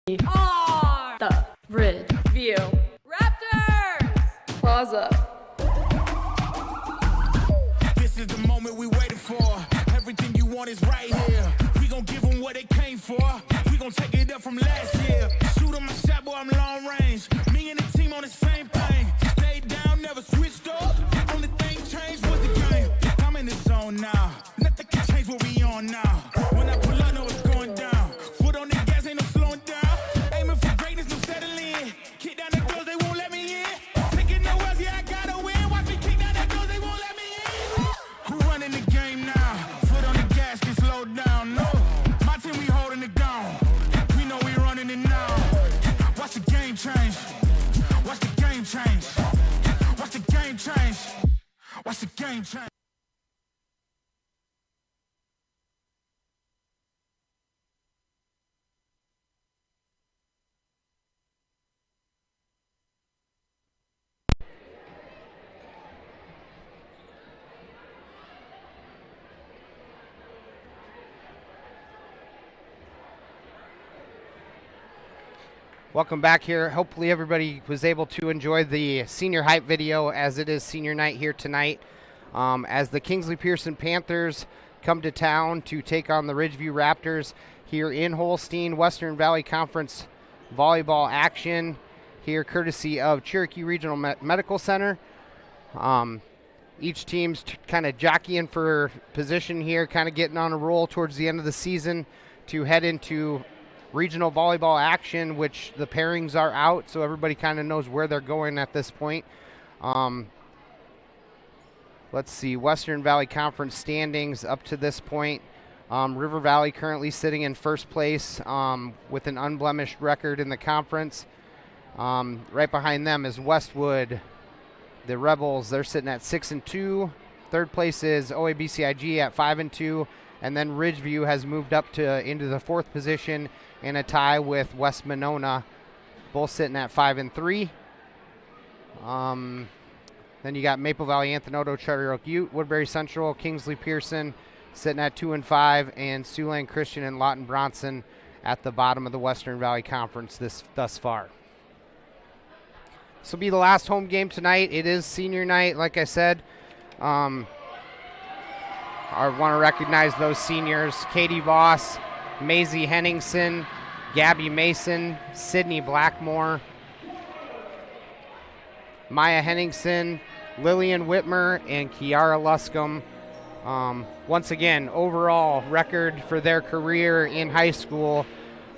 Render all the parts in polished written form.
are the Ridge View Raptors Plaza. This is the moment we waited for. Everything you want is right here. We gon' give them what they came for. We gon' take it up from last year. Shoot 'em my shot, boy, I'm long range. Me and the team on the same thing. Stayed down, never switched up. Only thing changed was the game. I'm in the zone now. Nothing can change what we on now. When I pull up, know it's going down. Foot on the gas, ain't no slowing down. Aiming for greatness, no settling. Kick down the doors, they won't let me in. Taking no else, yeah, I gotta win. Watch me kick down the doors, they won't let me in. Who running the game now? Foot on the gas, can slow down. No, my team, we holding it down. We know we running it now. Watch the game change. Watch the game change. Watch the game change. Watch the game change. Welcome back here. Hopefully everybody was able to enjoy the senior hype video, as it is senior night here tonight. As the Kingsley-Pierson Panthers come to town to take on the Ridgeview Raptors here in Holstein. Western Valley Conference volleyball action here courtesy of Cherokee Regional Medical Center. Each team's kind of jockeying for position here, kind of getting on a roll towards the end of the season to head into regional volleyball action, which the pairings are out, so everybody kind of knows where they're going at this point. Let's see, Western Valley Conference standings up to this point. River Valley currently sitting in first place with an unblemished record in the conference. Right behind them is Westwood. The Rebels, they're sitting at 6-2. Third place is OABCIG at 5-2. And then Ridgeview has moved up into the fourth position in a tie with West Monona, both sitting at 5-3. Then you got Maple Valley, Anthony, Charter Oak Ute, Woodbury Central, Kingsley-Pierson sitting at 2-5, and Siouxland Christian and Lawton Bronson at the bottom of the Western Valley Conference thus far. This will be the last home game tonight. It is senior night, like I said. I want to recognize those seniors: Katie Voss, Maisie Henningsen, Gabby Mason, Sydney Blackmore, Maya Henningsen, Lillian Whitmer, and Kiara Luscombe. Once again, overall record for their career in high school,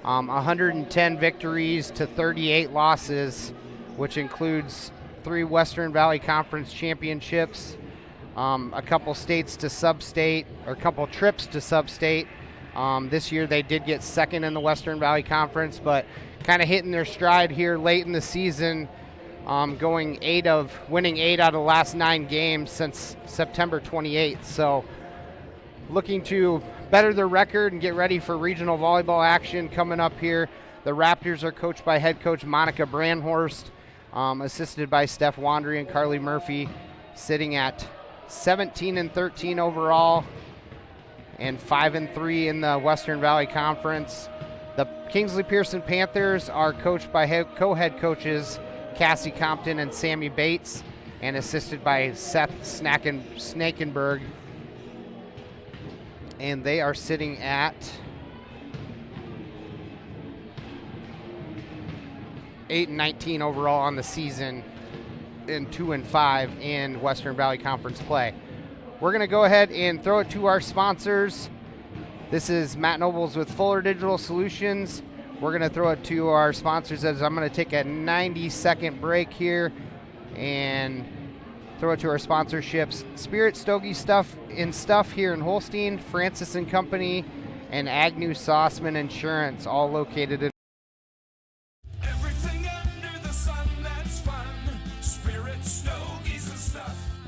110 victories to 38 losses, which includes 3 Western Valley Conference championships, a couple states to sub-state, or a couple trips to sub-state. This year they did get second in the Western Valley Conference, but kind of hitting their stride here late in the season, winning 8 out of the last 9 games since September 28th. So looking to better their record and get ready for regional volleyball action coming up here. The Raptors are coached by head coach Monica Brandhorst, assisted by Steph Wandry and Carly Murphy, sitting at 17-13 overall and 5-3 in the Western Valley Conference. The Kingsley-Pierson Panthers are coached by co-head coaches Cassie Compton and Sammy Bates, and assisted by Seth Snakenberg. And they are sitting at 8-19 overall on the season, and 2-5 in Western Valley Conference play. We're going to go ahead and throw it to our sponsors. This is Matt Nobles with Fuller Digital Solutions. We're going to throw it to our sponsors as I'm going to take a 90-second break here and throw it to our sponsorships. Spirit Stogie Stuff here in Holstein, Francis & Company, and Agnew Sauceman Insurance, all located in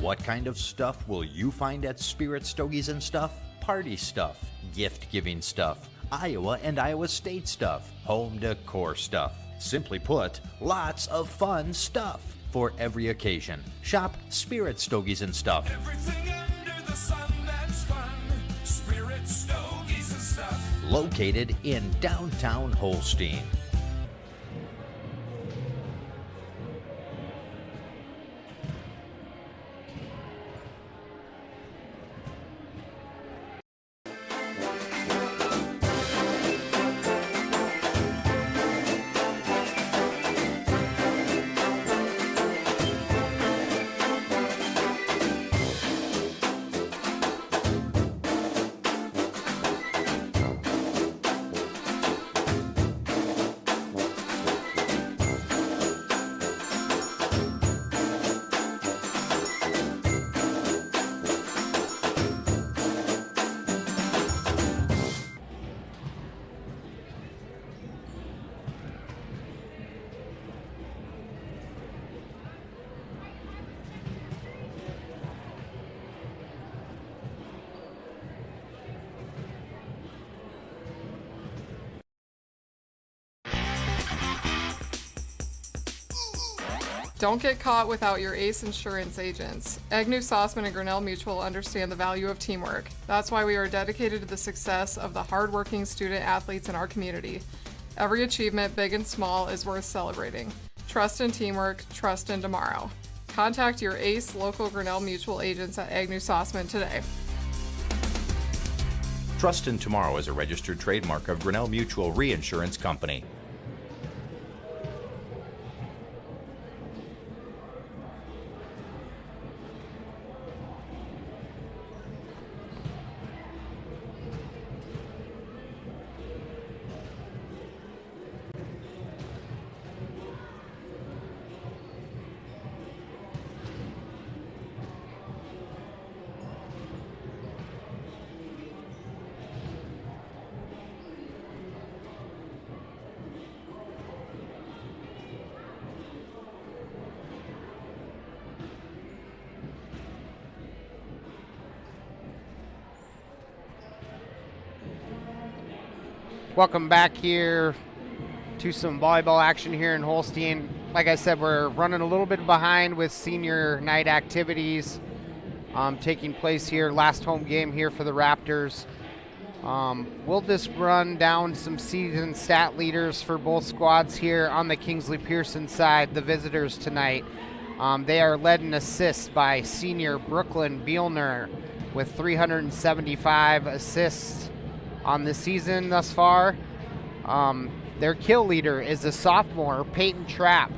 What kind of stuff will you find at Spirit Stogies and Stuff? Party stuff, gift-giving stuff, Iowa and Iowa State stuff, home decor stuff. Simply put, lots of fun stuff for every occasion. Shop Spirit Stogies and Stuff. Everything under the sun that's fun. Spirit Stogies and Stuff. Located in downtown Holstein. Don't get caught without your ACE insurance agents. Agnew, Sossman, and Grinnell Mutual understand the value of teamwork. That's why we are dedicated to the success of the hardworking student athletes in our community. Every achievement, big and small, is worth celebrating. Trust in teamwork, trust in tomorrow. Contact your ACE local Grinnell Mutual agents at Agnew, Sossman today. Trust in Tomorrow is a registered trademark of Grinnell Mutual Reinsurance Company. Welcome back here to some volleyball action here in Holstein. Like I said, we're running a little bit behind with senior night activities taking place here. Last home game here for the Raptors. We'll just run down some season stat leaders for both squads here on the Kingsley-Pierson side, the visitors tonight. They are led in assists by senior Brooklyn Bielner with 375 assists on the season thus far. Their kill leader is a sophomore, Peyton Trapp.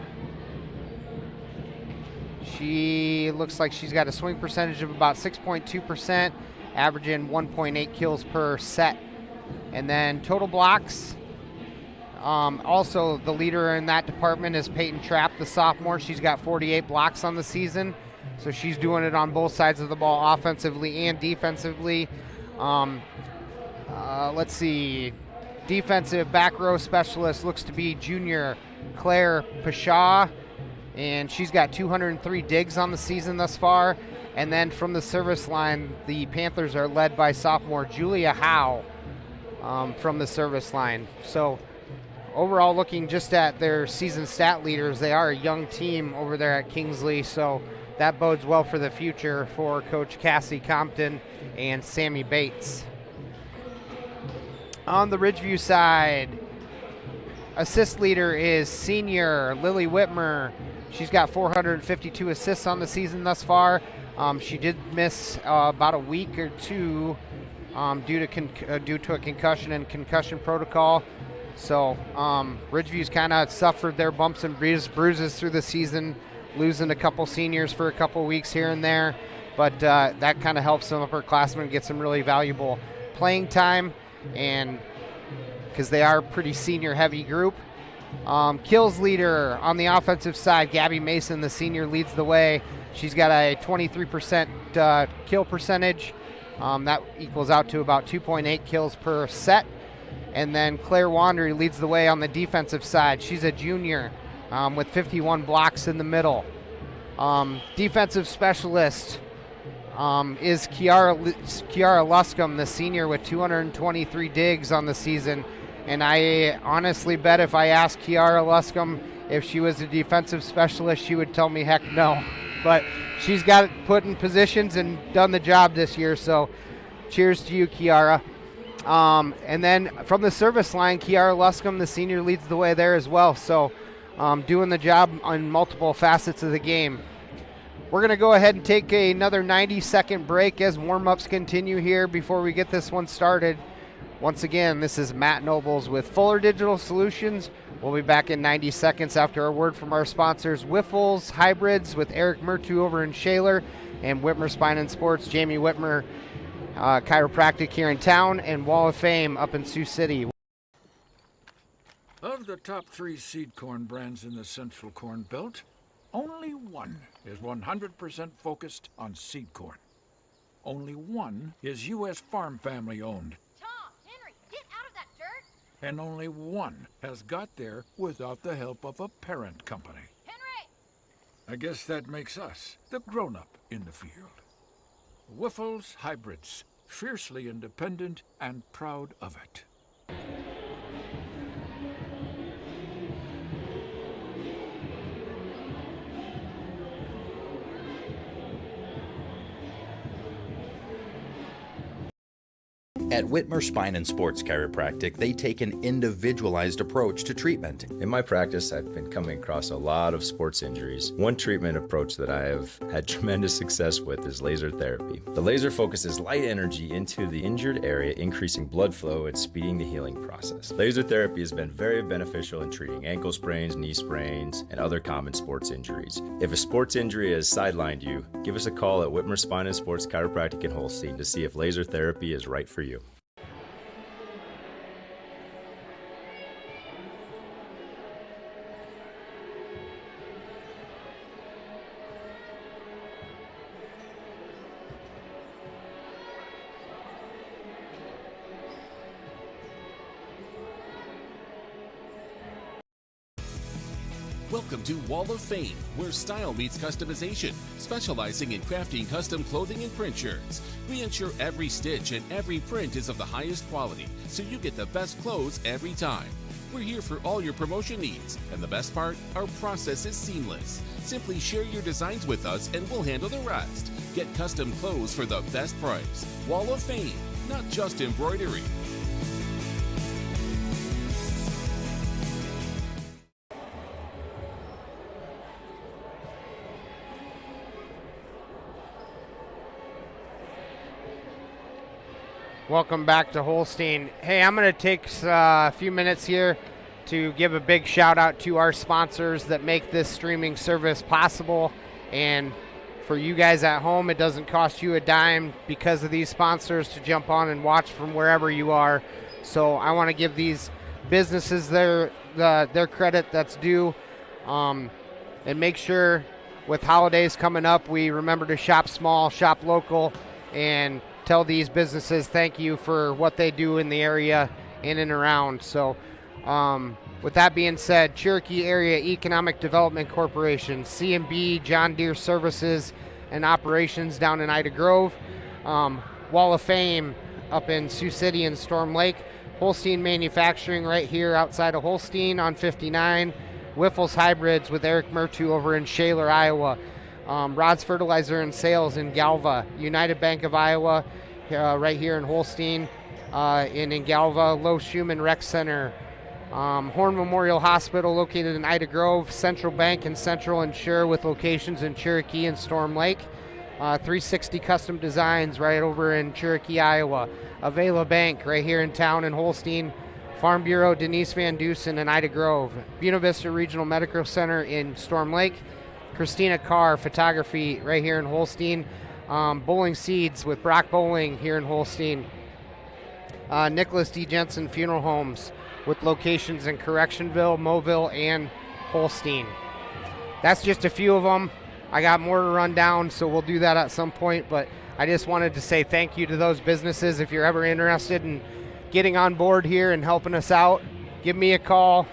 She looks like she's got a swing percentage of about 6.2%, averaging 1.8 kills per set. And then total blocks, also the leader in that department is Peyton Trapp, the sophomore. She's got 48 blocks on the season, so she's doing it on both sides of the ball, offensively and defensively. Let's see. Defensive back row specialist looks to be junior Claire Pashaw, and she's got 203 digs on the season thus far. And then from the service line, the Panthers are led by sophomore Julia Howe from the service line. So overall, looking just at their season stat leaders, they are a young team over there at Kingsley, so that bodes well for the future for Coach Cassie Compton and Sammy Bates. On the Ridgeview side, assist leader is senior Lily Whitmer. She's got 452 assists on the season thus far. She did miss about a week or two due to a concussion and concussion protocol. So Ridgeview's kind of suffered their bumps and bruises through the season, losing a couple seniors for a couple weeks here and there. But that kind of helps some upperclassmen get some really valuable playing time, and because they are a pretty senior heavy group. Kills leader on the offensive side, Gabby Mason, the senior, leads the way. She's got a 23% kill percentage. That equals out to about 2.8 kills per set. And then Claire Wandry leads the way on the defensive side. She's a junior with 51 blocks in the middle. Defensive specialist is Kiara Luscombe, the senior, with 223 digs on the season. And I honestly bet if I asked Kiara Luscombe if she was a defensive specialist, she would tell me heck no. But she's got it put in positions and done the job this year, so cheers to you, Kiara. And then from the service line, Kiara Luscombe, the senior, leads the way there as well. So doing the job on multiple facets of the game. We're going to go ahead and take another 90-second break as warm-ups continue here before we get this one started. Once again, this is Matt Nobles with Fuller Digital Solutions. We'll be back in 90 seconds after a word from our sponsors, Wiffles Hybrids with Eric Murtu over in Shaler, and Whitmer Spine and Sports, Jamie Whitmer, chiropractic here in town, and Wall of Fame up in Sioux City. Of the top 3 seed corn brands in the Central Corn Belt, only one is 100% focused on seed corn. Only one is U.S. Farm Family owned. Tom, Henry, get out of that dirt! And only one has got there without the help of a parent company. Henry! I guess that makes us the grown-up in the field. Wiffles Hybrids, fiercely independent and proud of it. At Whitmer Spine and Sports Chiropractic, they take an individualized approach to treatment. In my practice, I've been coming across a lot of sports injuries. One treatment approach that I have had tremendous success with is laser therapy. The laser focuses light energy into the injured area, increasing blood flow and speeding the healing process. Laser therapy has been very beneficial in treating ankle sprains, knee sprains, and other common sports injuries. If a sports injury has sidelined you, give us a call at Whitmer Spine and Sports Chiropractic in Holstein to see if laser therapy is right for you. Welcome to Wall of Fame, where style meets customization, specializing in crafting custom clothing and print shirts. We ensure every stitch and every print is of the highest quality, so you get the best clothes every time. We're here for all your promotion needs, and the best part, our process is seamless. Simply share your designs with us and we'll handle the rest. Get custom clothes for the best price. Wall of Fame, not just embroidery. Welcome back to Holstein. Hey, I'm going to take a few minutes here to give a big shout out to our sponsors that make this streaming service possible. And for you guys at home, it doesn't cost you a dime because of these sponsors to jump on and watch from wherever you are. So I want to give these businesses their credit that's due. And make sure with holidays coming up, we remember to shop small, shop local, and tell these businesses thank you for what they do in the area in and around. So with that being said, Cherokee Area Economic Development Corporation, C&B John Deere Services and Operations down in Ida Grove, Wall of Fame up in Sioux City and Storm Lake, Holstein Manufacturing right here outside of Holstein on 59, Wiffles Hybrids with Eric Mertu over in Shaler, Iowa, Rod's Fertilizer and Sales in Galva, United Bank of Iowa right here in Holstein, in Galva, Low Schumann Rec Center, Horn Memorial Hospital located in Ida Grove, Central Bank and Central Insure with locations in Cherokee and Storm Lake, 360 Custom Designs right over in Cherokee, Iowa, Avela Bank right here in town in Holstein, Farm Bureau Denise Van Dusen in Ida Grove, Buena Vista Regional Medical Center in Storm Lake, Christina Carr Photography right here in Holstein, Bowling Seeds with Brock Bowling here in Holstein, Nicholas D. Jensen Funeral Homes with locations in Correctionville, Mobile, and Holstein. That's just a few of them. I got more to run down, so we'll do that at some point, but I just wanted to say thank you to those businesses. If you're ever interested in getting on board here and helping us out, give me a call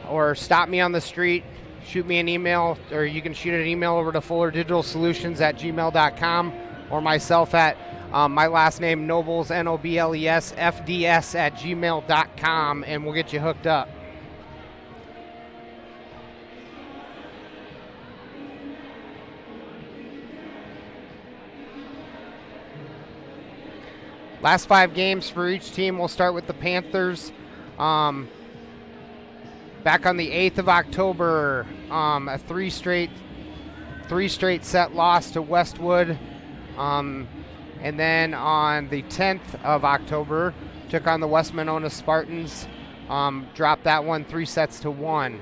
or stop me on the street. Shoot me an email, or you can shoot an email over to fullerdigitalsolutions@gmail.com or myself at my last name, Nobles, Nobles, FDS@gmail.com, and we'll get you hooked up. Last 5 games for each team. We'll start with the Panthers. Back on the 8th of October, a three straight set loss to Westwood. And then on the 10th of October, took on the West Monona Spartans, dropped that one 3-1.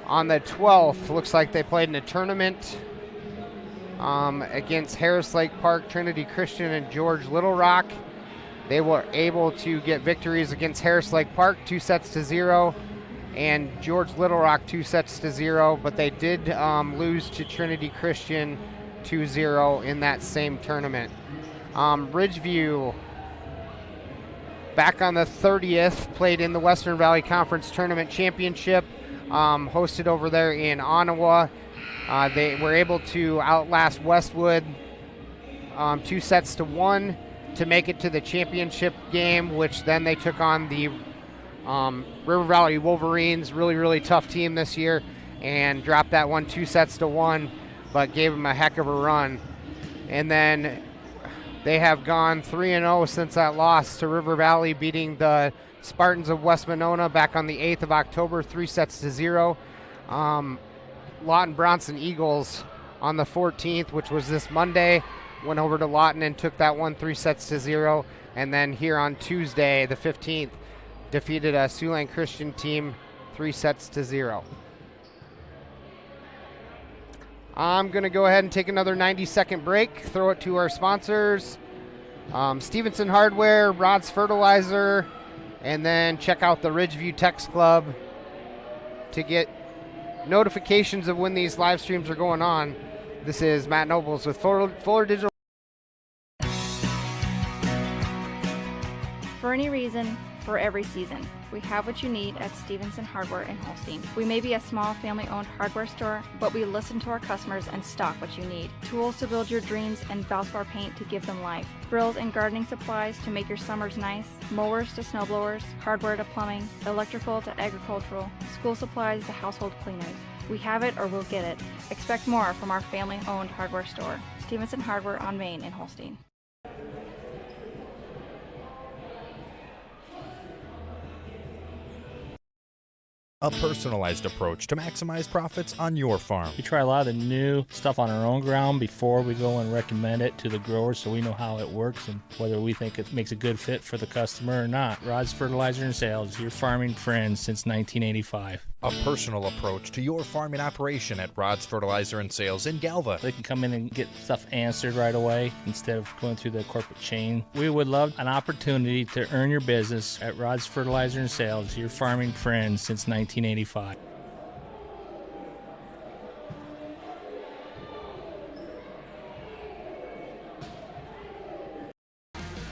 On the 12th, looks like they played in a tournament against Harris Lake Park, Trinity Christian, and George Little Rock. They were able to get victories against Harris Lake Park 2-0. And George Little Rock 2-0, but they did lose to Trinity Christian 2-0 in that same tournament. Ridgeview, back on the 30th, played in the Western Valley Conference Tournament Championship, hosted over there in Ottawa. They were able to outlast Westwood 2-1 to make it to the championship game, which then they took on the River Valley Wolverines, really tough team this year, and dropped that one 2-1, but gave them a heck of a run. And then They have gone 3-0 since that loss to River Valley, beating the Spartans of West Monona back on the 8th of October, 3-0. Lawton Bronson Eagles on the 14th, which was this Monday, went over to Lawton and took that one 3-0. And then here on Tuesday, the 15th, defeated a Siouxland Christian team 3-0. I'm going to go ahead and take another 90-second break, throw it to our sponsors, Stevenson Hardware, Rod's Fertilizer, and then check out the Ridgeview Text Club to get notifications of when these live streams are going on. This is Matt Nobles with Fuller Digital. For any reason, for every season, we have what you need at Stevenson Hardware in Holstein. We may be a small family-owned hardware store, but we listen to our customers and stock what you need. Tools to build your dreams and Valspar paint to give them life. Grills and gardening supplies to make your summers nice. Mowers to snowblowers, hardware to plumbing, electrical to agricultural, school supplies to household cleaners. We have it or we'll get it. Expect more from our family-owned hardware store. Stevenson Hardware on Main in Holstein. A personalized approach to maximize profits on your farm. We try a lot of the new stuff on our own ground before we go and recommend it to the growers so we know how it works and whether we think it makes a good fit for the customer or not. Rod's Fertilizer and Sales, your farming friend since 1985. A personal approach to your farming operation at Rod's Fertilizer and Sales in Galva. They can come in and get stuff answered right away instead of going through the corporate chain. We would love an opportunity to earn your business at Rod's Fertilizer and Sales, your farming friend since 1985.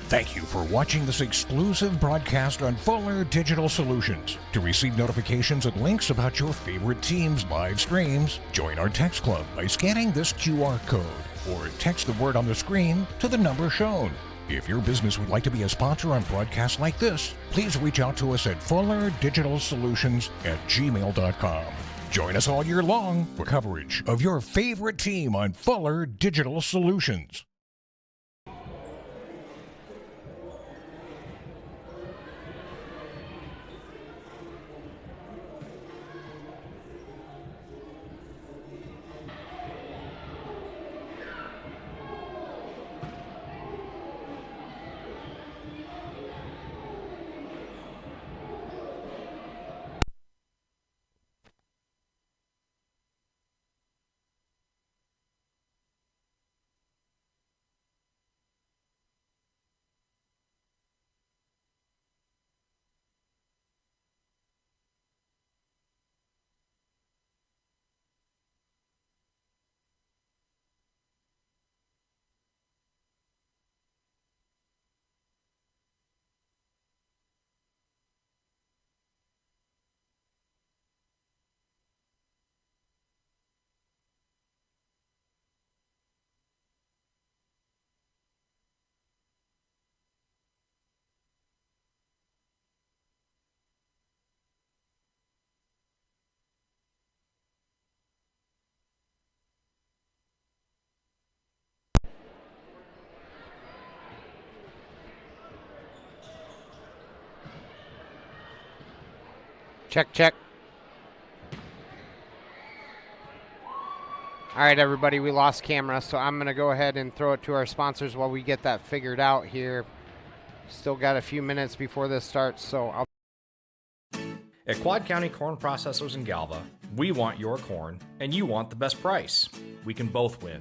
Thank you for watching this exclusive broadcast on Fuller Digital Solutions. To receive notifications and links about your favorite team's live streams, join our text club by scanning this QR code or text the word on the screen to the number shown. If your business would like to be a sponsor on broadcasts like this, please reach out to us at fullerdigitalsolutions@gmail.com. Join us all year long for coverage of your favorite team on Fuller Digital Solutions. Check, check. All right, everybody, we lost camera, so I'm going to go ahead and throw it to our sponsors while we get that figured out here. Still got a few minutes before this starts, so I'll... At Quad County Corn Processors in Galva, we want your corn, and you want the best price. We can both win.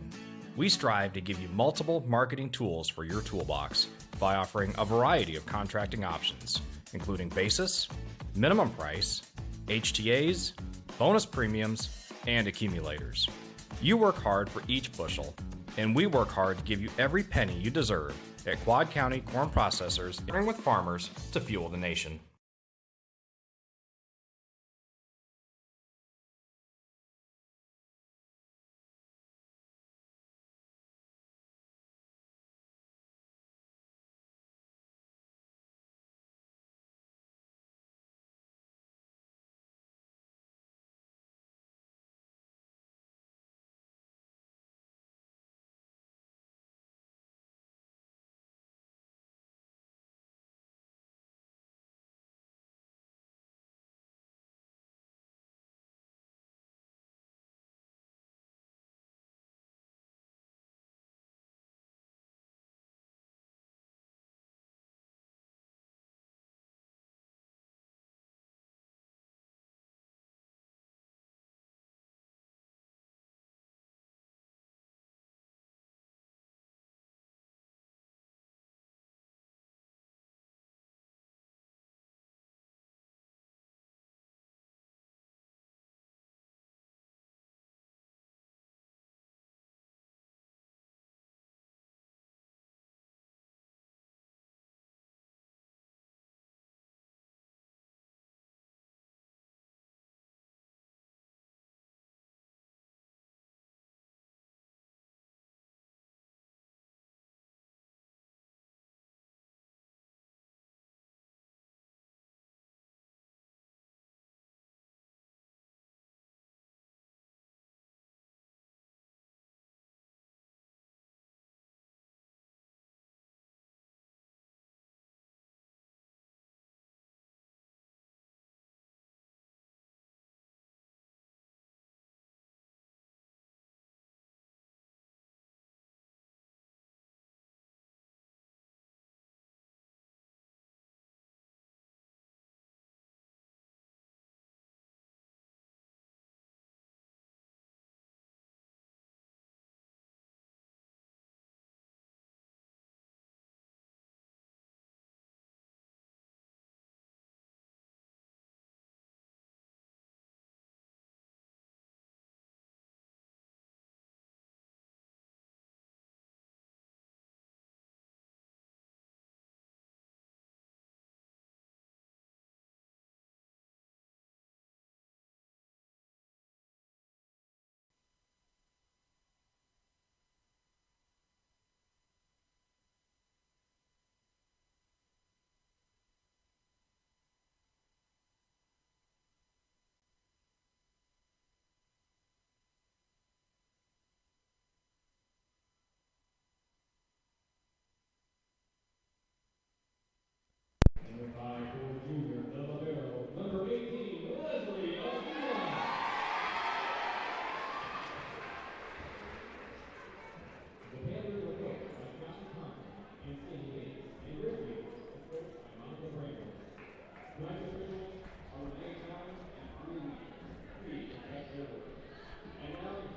We strive to give you multiple marketing tools for your toolbox by offering a variety of contracting options, including basis, minimum price, HTAs, bonus premiums, and accumulators. You work hard for each bushel, and we work hard to give you every penny you deserve at Quad County Corn Processors, partnering with farmers to fuel the nation.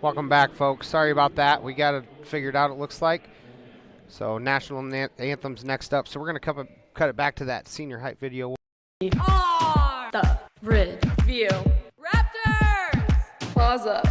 Welcome back, folks. Sorry about that. We got it figured out, it looks like. So national anthem's next up. So we're going to cut it back to that senior height video. Are the Ridge View Raptors Plaza.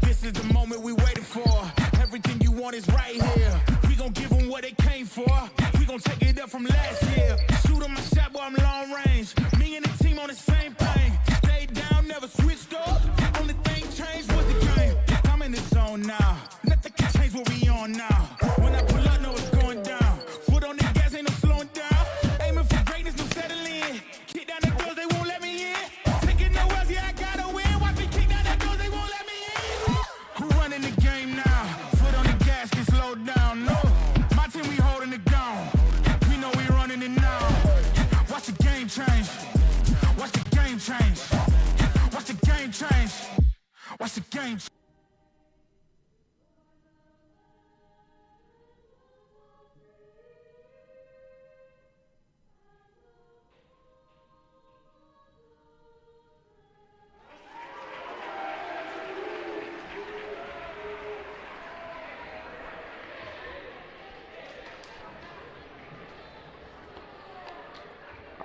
This is the moment we waited for. Everything you want is right here. We gon' give them what they came for. We gon' take it up from last year. Shoot on my shot, boy, I'm long range. Me and the team on the same thing. Stayed down, never switched up. Only thing changed was the game. I'm in the zone now. Nothing can change what we on now. When I pull up, know it's going down. Foot on the gas, ain't no slowing down. Aiming for greatness, no settling. Kick down the doors, they won't let me in. Taking no else, yeah, I gotta win. Watch me kick down the doors, they won't let me in. Who running the game now? Foot on the gas, can slow down. No, my team, we holding it down. We know we running it now. Watch the game change. Watch the game change. Watch the game change. Watch the game change.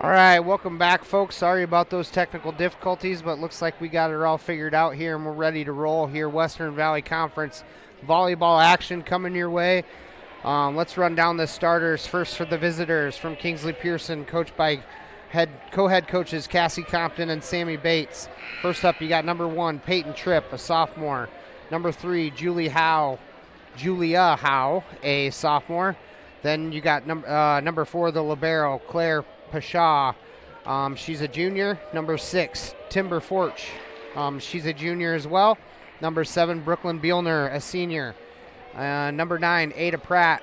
All right, welcome back, folks. Sorry about those technical difficulties, but looks like we got it all figured out here, and we're ready to roll here. Western Valley Conference volleyball action coming your way. Let's run down the starters. First for the visitors from Kingsley-Pierson, coached by co-head coaches Cassie Compton and Sammy Bates. First up, you got number 1, Peyton Tripp, a sophomore. Number 3, Julia Howe, a sophomore. Then you got number 4, the libero, Claire Pashaw, she's a junior. Number 6, Timber Forch, she's a junior as well. Number 7, Brooklyn Bielner, a senior. Number 9, Ada Pratt,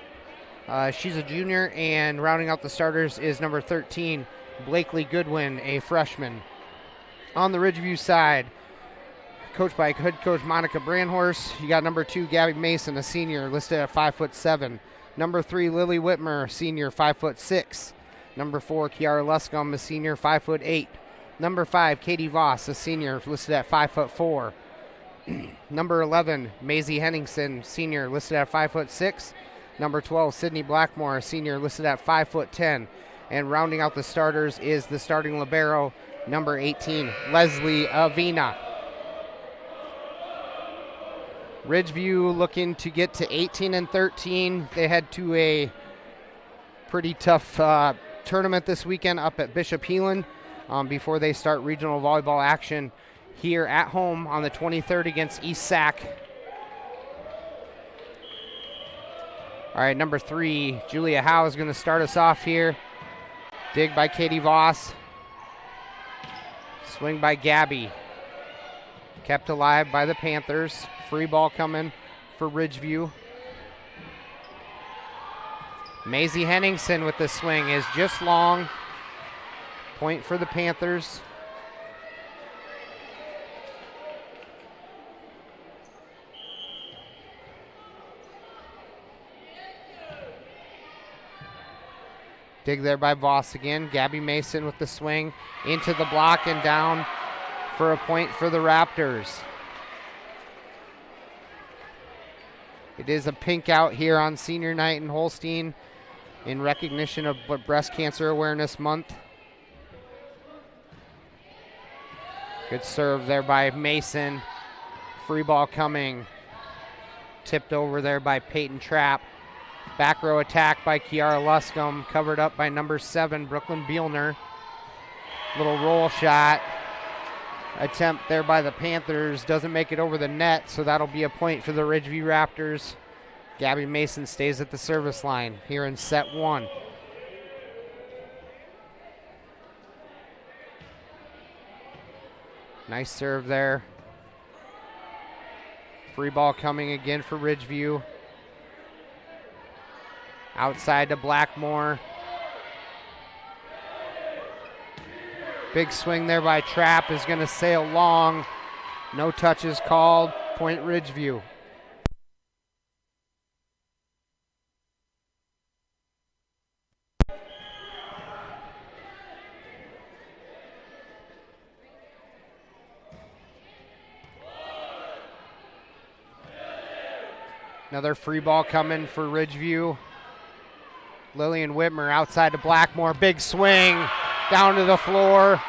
she's a junior. And rounding out the starters is number 13, Blakely Goodwin, a freshman. On the Ridgeview side, coached by head coach Monica Brandhorst, you got number 2, Gabby Mason, a senior, listed at 5'7". Number 3, Lily Whitmer, senior, 5'6". Number 4, Kiara Luscombe, a senior, 5'8". Number 5, Katie Voss, a senior, listed at 5'4". Number 11, Maisie Henningsen, senior, listed at 5'6". Number 12, Sydney Blackmore, a senior, listed at 5'10". And rounding out the starters is the starting libero, number 18, Leslie Avina. Ridgeview looking to get to 18-13. They head to a pretty tough tournament this weekend up at Bishop Heelan before they start regional volleyball action here at home on the 23rd against East Sac. All right, number 3, Julia Howe is going to start us off here. Dig by Katie Voss. Swing by Gabby. Kept alive by the Panthers. Free ball coming for Ridgeview. Maisie Henningsen with the swing is just long. Point for the Panthers. Dig there by Voss again. Gabby Mason with the swing into the block and down for a point for the Raptors. It is a pink out here on senior night in Holstein in recognition of Breast Cancer Awareness Month. Good serve there by Mason. Free ball coming. Tipped over there by Peyton Trapp. Back row attack by Kiara Luscombe, covered up by number 7, Brooklyn Bielner. Little roll shot attempt there by the Panthers. Doesn't make it over the net, so that'll be a point for the Ridgeview Raptors. Gabby Mason stays at the service line here in set 1. Nice serve there. Free ball coming again for Ridgeview. Outside to Blackmore. Big swing there by Trapp is going to sail long. No touches called. Point Ridgeview. Another free ball coming for Ridgeview. Lillian Whitmer outside to Blackmore. Big swing down to the floor.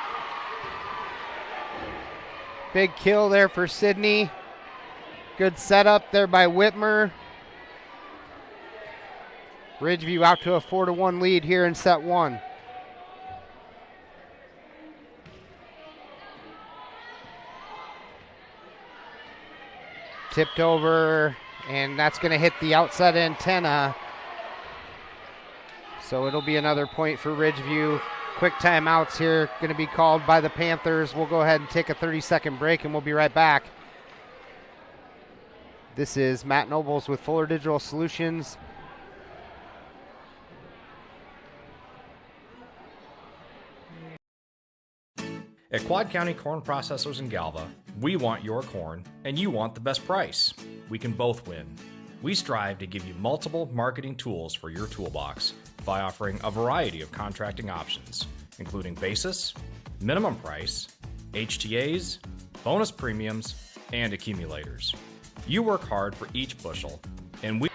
Big kill there for Sydney. Good setup there by Whitmer. Ridgeview out to a 4-1 lead here in set one. Tipped over, and that's going to hit the outside antenna. So it'll be another point for Ridgeview. Quick timeouts here going to be called by the Panthers. We'll go ahead and take a 30-second break, and we'll be right back. This is Matt Nobles with Fuller Digital Solutions. At Quad County Corn Processors in Galva, we want your corn and you want the best price. We can both win. We strive to give you multiple marketing tools for your toolbox by offering a variety of contracting options, including basis, minimum price, HTAs, bonus premiums, and accumulators. You work hard for each bushel, and we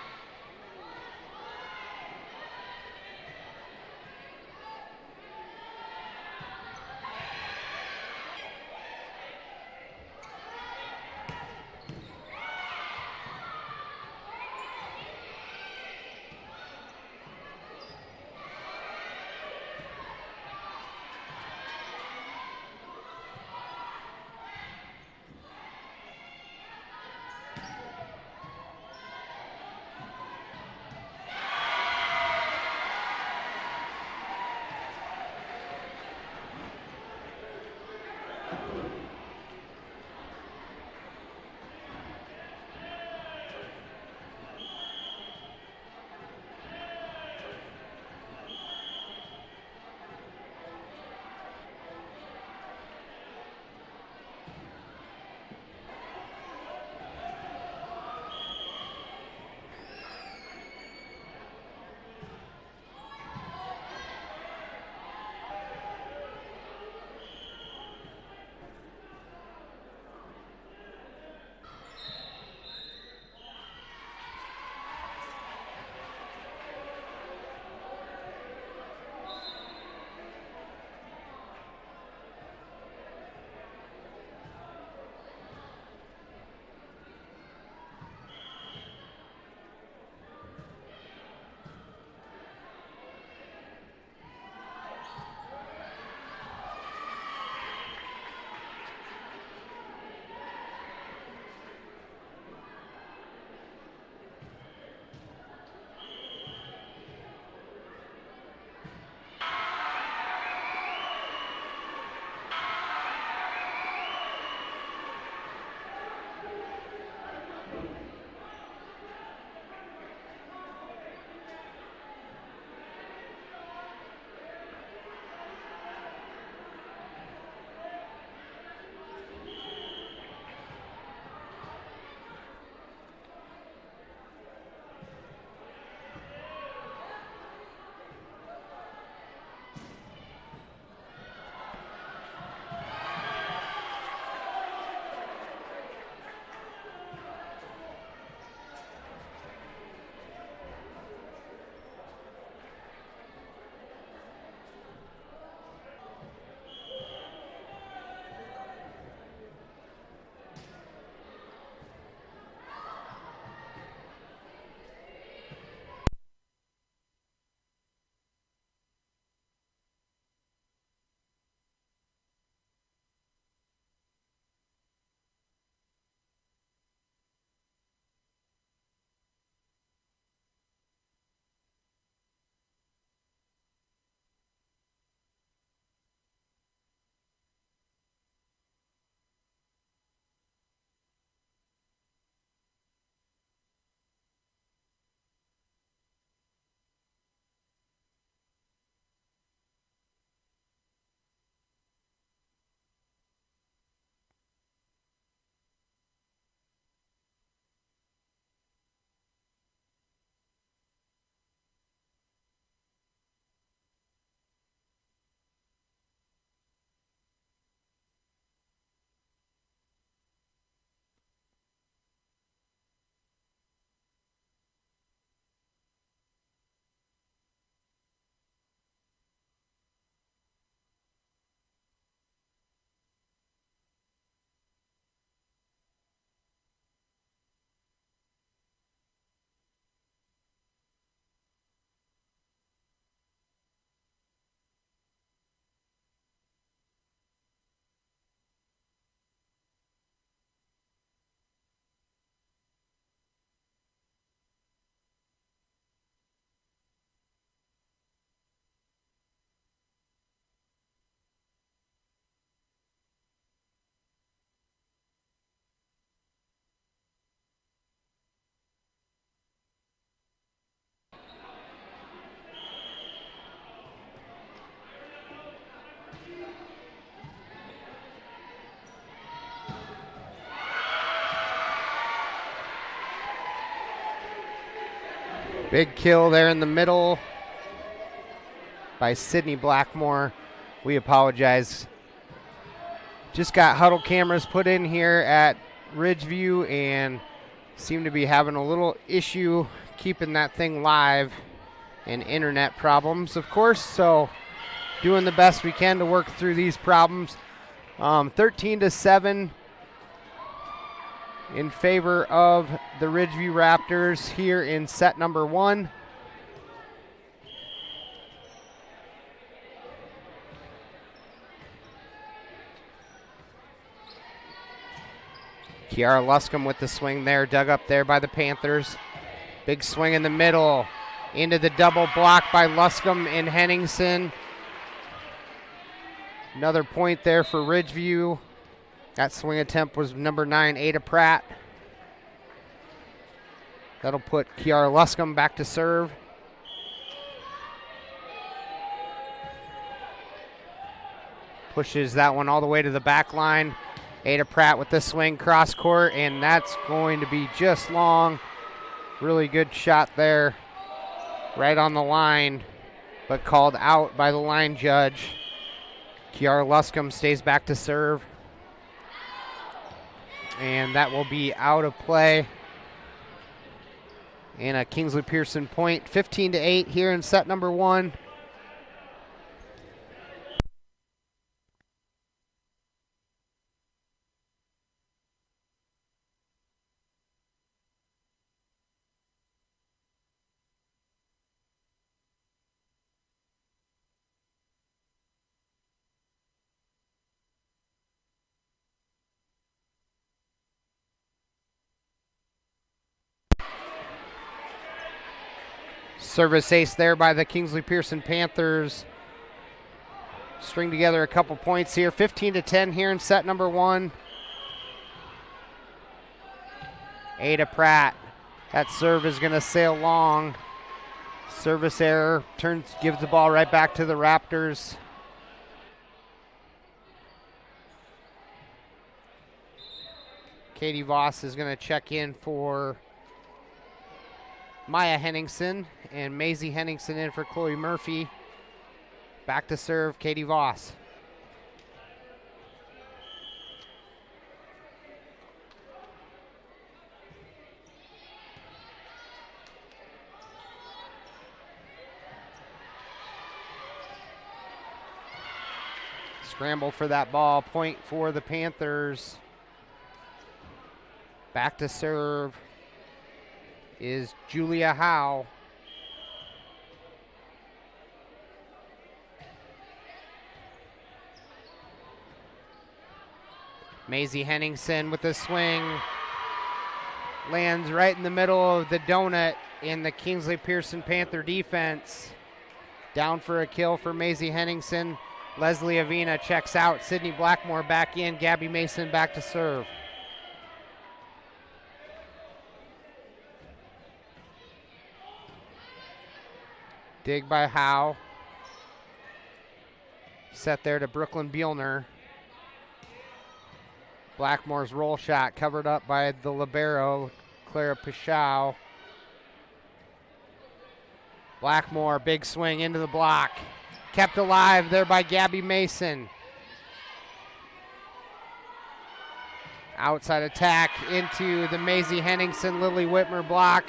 Big kill there in the middle by Sydney Blackmore. We apologize. Just got huddle cameras put in here at Ridgeview and seem to be having a little issue keeping that thing live, and internet problems, of course, so doing the best we can to work through these problems. 13-7 in favor of the Ridgeview Raptors here in set number 1. Kiara Luscombe with the swing there, dug up there by the Panthers. Big swing in the middle, into the double block by Luscombe and Henningsen. Another point there for Ridgeview. That swing attempt was number 9, Ada Pratt. That'll put Kiara Luscombe back to serve. Pushes that one all the way to the back line. Ada Pratt with the swing cross court, and that's going to be just long. Really good shot there, right on the line, but called out by the line judge. Kiara Luscombe stays back to serve, and that will be out of play. And a Kingsley-Pierson point, 15-8 here in set number 1. Service ace there by the Kingsley-Pierson Panthers. String together a couple points here. 15-10 here in set number 1. Ada Pratt. That serve is going to sail long. Service error. Gives the ball right back to the Raptors. Katie Voss is going to check in for Maya Henningsen, and Maisie Henningsen in for Chloe Murphy. Back to serve, Katie Voss. Scramble for that ball, point for the Panthers. Back to serve is Julia Howe. Maisie Henningsen with the swing. Lands right in the middle of the donut in the Kingsley-Pierson Panther defense. Down for a kill for Maisie Henningsen. Leslie Avina checks out. Sydney Blackmore back in. Gabby Mason back to serve. Dig by Howe. Set there to Brooklyn Bielner. Blackmore's roll shot covered up by the libero, Clara Pichau. Blackmore, big swing into the block. Kept alive there by Gabby Mason. Outside attack into the Maisie Henningsen, Lily Whitmer block.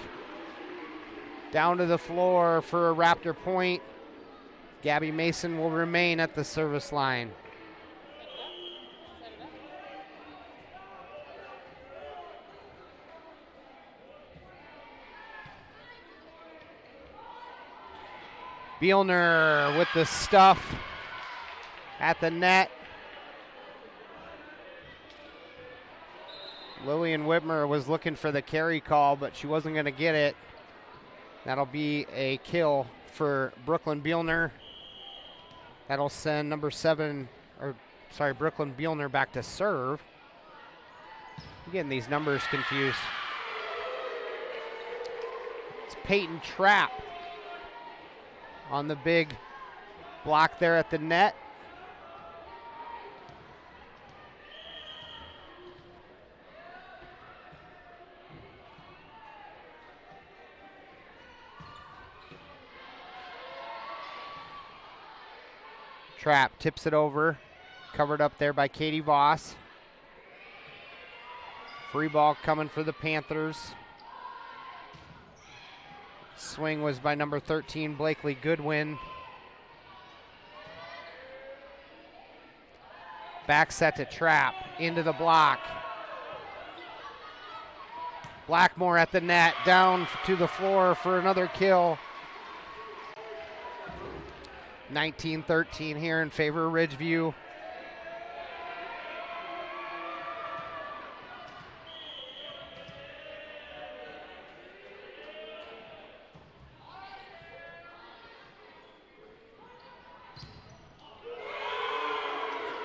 Down to the floor for a Raptor point. Gabby Mason will remain at the service line. Bielner with the stuff at the net. Lillian Whitmer was looking for the carry call, but she wasn't going to get it. That'll be a kill for Brooklyn Bielner. That'll send Brooklyn Bielner back to serve. I'm getting these numbers confused. It's Peyton Trapp on the big block there at the net. Trap tips it over. Covered up there by Katie Voss. Free ball coming for the Panthers. Swing was by number 13, Blakely Goodwin. Back set to Trap, into the block. Blackmore at the net, down to the floor for another kill. 19-13 here in favor of Ridgeview.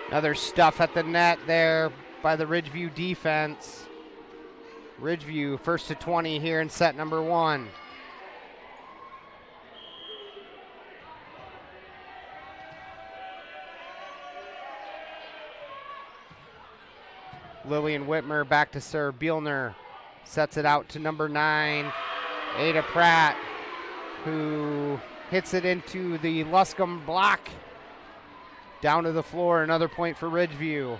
Another stuff at the net there by the Ridgeview defense. Ridgeview first to 20 here in set number 1. Lillian Whitmer back to serve. Bielner sets it out to number 9, Ada Pratt, who hits it into the Luscombe block. Down to the floor, another point for Ridgeview.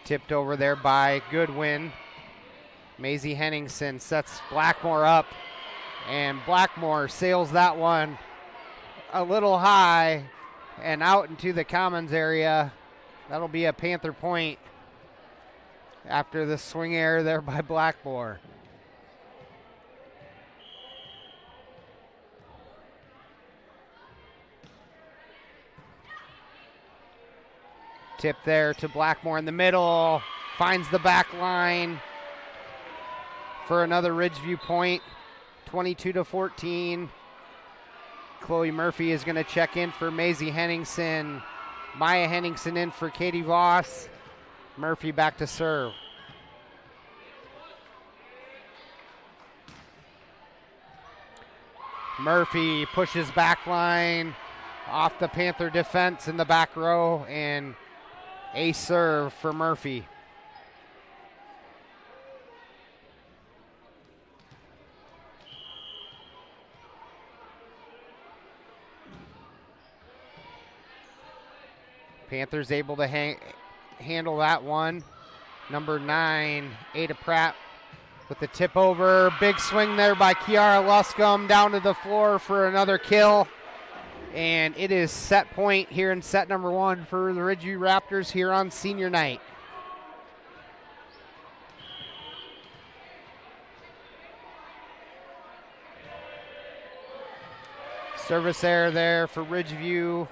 Tipped over there by Goodwin. Maisie Henningsen sets Blackmore up, and Blackmore sails that one a little high and out into the commons area. That'll be a Panther point after the swing error there by Blackmore. Tip there to Blackmore in the middle, finds the back line for another Ridgeview point, 22-14. Chloe Murphy is going to check in for Maisie Henningsen. Maya Henningsen in for Katie Voss. Murphy back to serve. Murphy pushes back line off the Panther defense in the back row, and a serve for Murphy. Panthers able to handle that one. Number 9, Ada Pratt with the tip over. Big swing there by Kiara Luscombe down to the floor for another kill. And it is set point here in set number 1 for the Ridgeview Raptors here on senior night. Service error there for Ridgeview.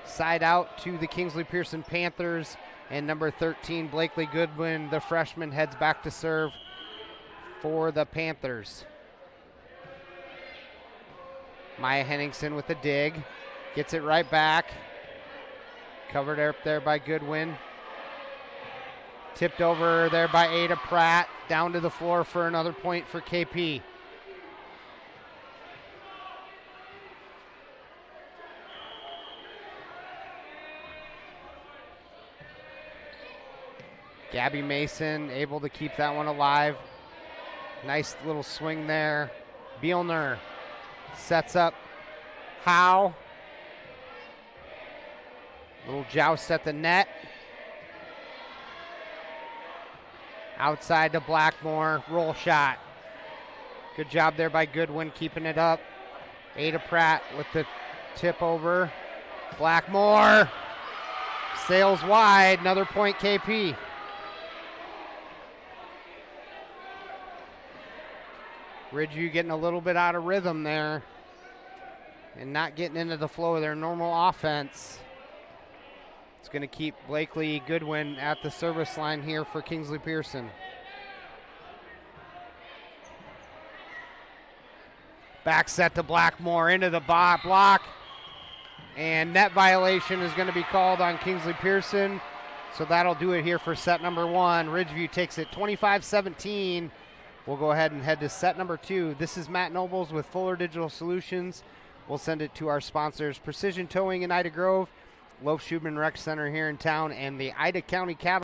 Side out to the Kingsley-Pierson Panthers, and number 13, Blakely Goodwin, the freshman, heads back to serve for the Panthers. Maya Henningsen with the dig, gets it right back. Covered up there by Goodwin. Tipped over there by Ada Pratt, down to the floor for another point for KP. Gabby Mason able to keep that one alive. Nice little swing there. Bielner sets up Howe. Little joust at the net. Outside to Blackmore, roll shot. Good job there by Goodwin keeping it up. Ada Pratt with the tip over. Blackmore sails wide, another point KP. Ridgeview getting a little bit out of rhythm there and not getting into the flow of their normal offense. It's going to keep Blakely Goodwin at the service line here for Kingsley-Pierson. Back set to Blackmore into the block. And net violation is going to be called on Kingsley-Pierson. So that'll do it here for set number 1. Ridgeview takes it 25-17. We'll go ahead and head to set number 2. This is Matt Nobles with Fuller Digital Solutions. we'll send it to our sponsors, Precision Towing in Ida Grove, Loaf Schubin Rec Center here in town, and the Ida County Cavalry.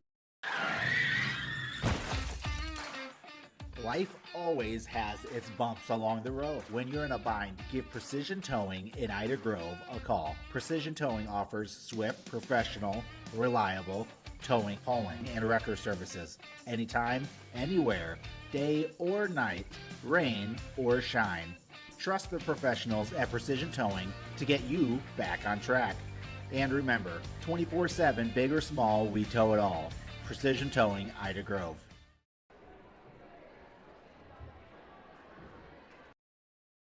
Life always has its bumps along the road. When you're in a bind, give Precision Towing in Ida Grove a call. Precision Towing offers swift, professional, reliable towing, hauling, and wrecker services. Anytime, anywhere, day or night, rain or shine. Trust the professionals at Precision Towing to get you back on track. And remember, 24/7, big or small, we tow it all. Precision Towing, Ida Grove.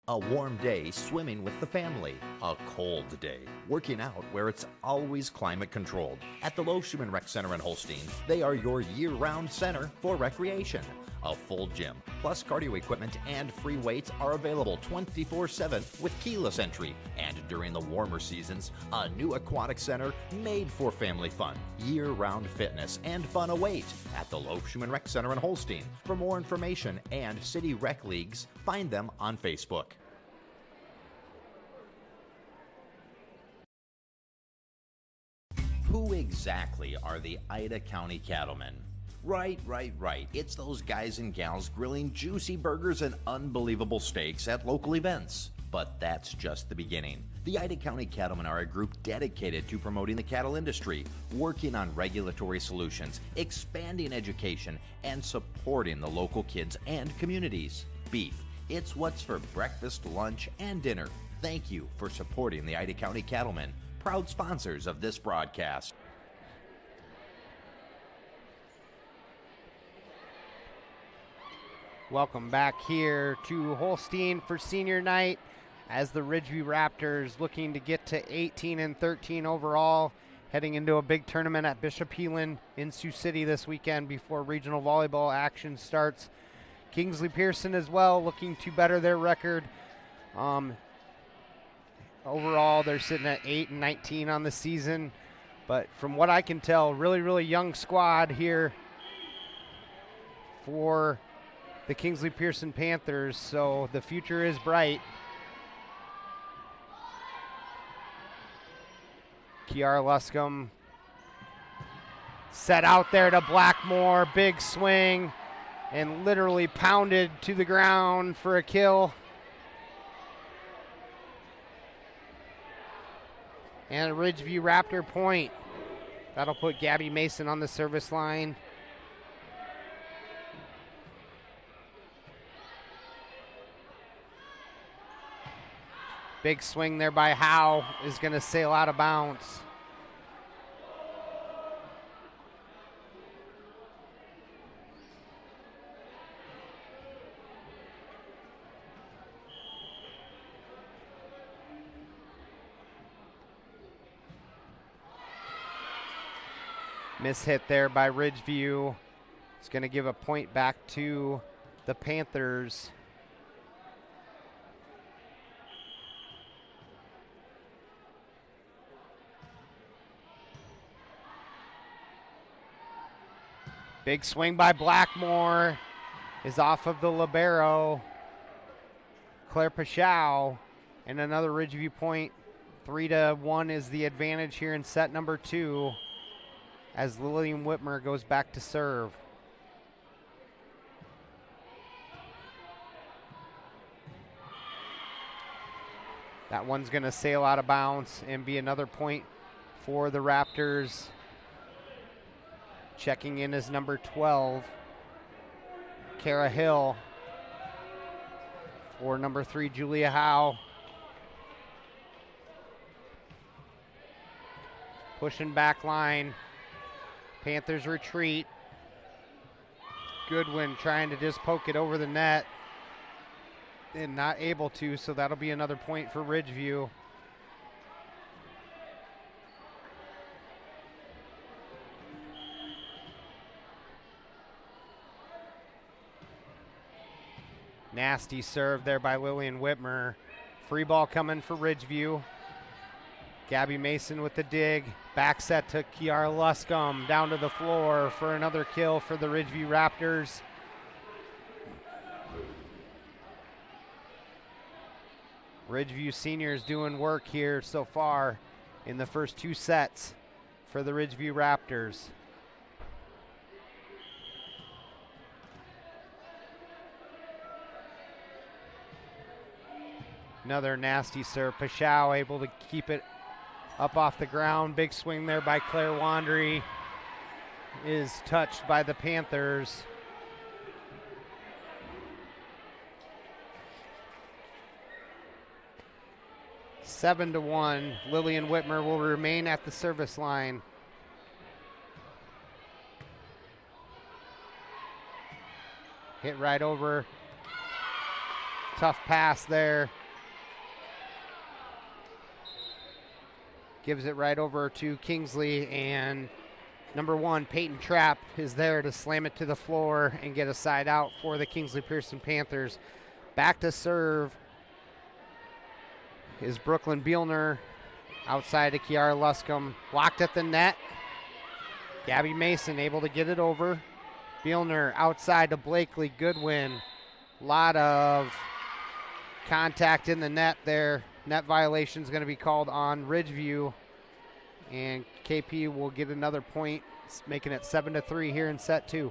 A warm day swimming with the family. A cold day working out where it's always climate controlled. At the Loaf Schubin Rec Center in Holstein, they are your year-round center for recreation. A full gym, plus cardio equipment and free weights are available 24/7 with keyless entry. And during the warmer seasons, a new aquatic center made for family fun. Year-round fitness and fun await at the Loaf Schubin Rec Center in Holstein. For more information and city rec leagues, find them on Facebook. Who exactly are the Ida County Cattlemen? Right. It's those guys and gals grilling juicy burgers and unbelievable steaks at local events. But that's just the beginning. The Ida County Cattlemen are a group dedicated to promoting the cattle industry, working on regulatory solutions, expanding education, and supporting the local kids and communities. Beef, it's what's for breakfast, lunch, and dinner. Thank you for supporting the Ida County Cattlemen, proud sponsors of this broadcast. Welcome back here to Holstein for senior night as the Ridgeview Raptors looking to get to 18-13 overall, heading into a big tournament at Bishop Heelan in Sioux City this weekend before regional volleyball action starts. Kingsley-Pierson as well looking to better their record. Overall, they're sitting at 8-19 on the season, but from what I can tell, really young squad here for the Kingsley-Pierson Panthers, so the future is bright. Kiara Luscombe set out there to Blackmore, big swing, and literally pounded to the ground for a kill. And a Ridgeview Raptor point. That'll put Gabby Mason on the service line. Big swing there by Howe is going to sail out of bounds. Miss hit there by Ridgeview. It's going to give a point back to the Panthers. Big swing by Blackmore is off of the libero, Claire Pachow, and another Ridgeview point. 3-1 is the advantage here in set number 2 as Lillian Whitmer goes back to serve. That one's going to sail out of bounds and be another point for the Raptors. Checking in as number 12, Kara Hill. For number 3, Julia Howe. Pushing back line. Panthers retreat. Goodwin trying to just poke it over the net and not able to, so that'll be another point for Ridgeview. Nasty serve there by Lillian Whitmer. Free ball coming for Ridgeview. Gabby Mason with the dig. Back set to Kiara Luscombe. Down to the floor for another kill for the Ridgeview Raptors. Ridgeview seniors doing work here so far in the first 2 sets for the Ridgeview Raptors. Another nasty serve. Pashao able to keep it up off the ground. Big swing there by Claire Wandry. Is touched by the Panthers. Seven to 1. Lillian Whitmer will remain at the service line. Hit right over. Tough pass there. Gives it right over to Kingsley, and number 1, Peyton Trapp, is there to slam it to the floor and get a side out for the Kingsley-Pierson Panthers. Back to serve is Brooklyn Bielner, outside to Kiara Luscombe. Blocked at the net. Gabby Mason able to get it over. Bielner outside to Blakely Goodwin. Lot of contact in the net there. Net violation is going to be called on Ridgeview, and KP will get another point, making it 7-3 here in set 2.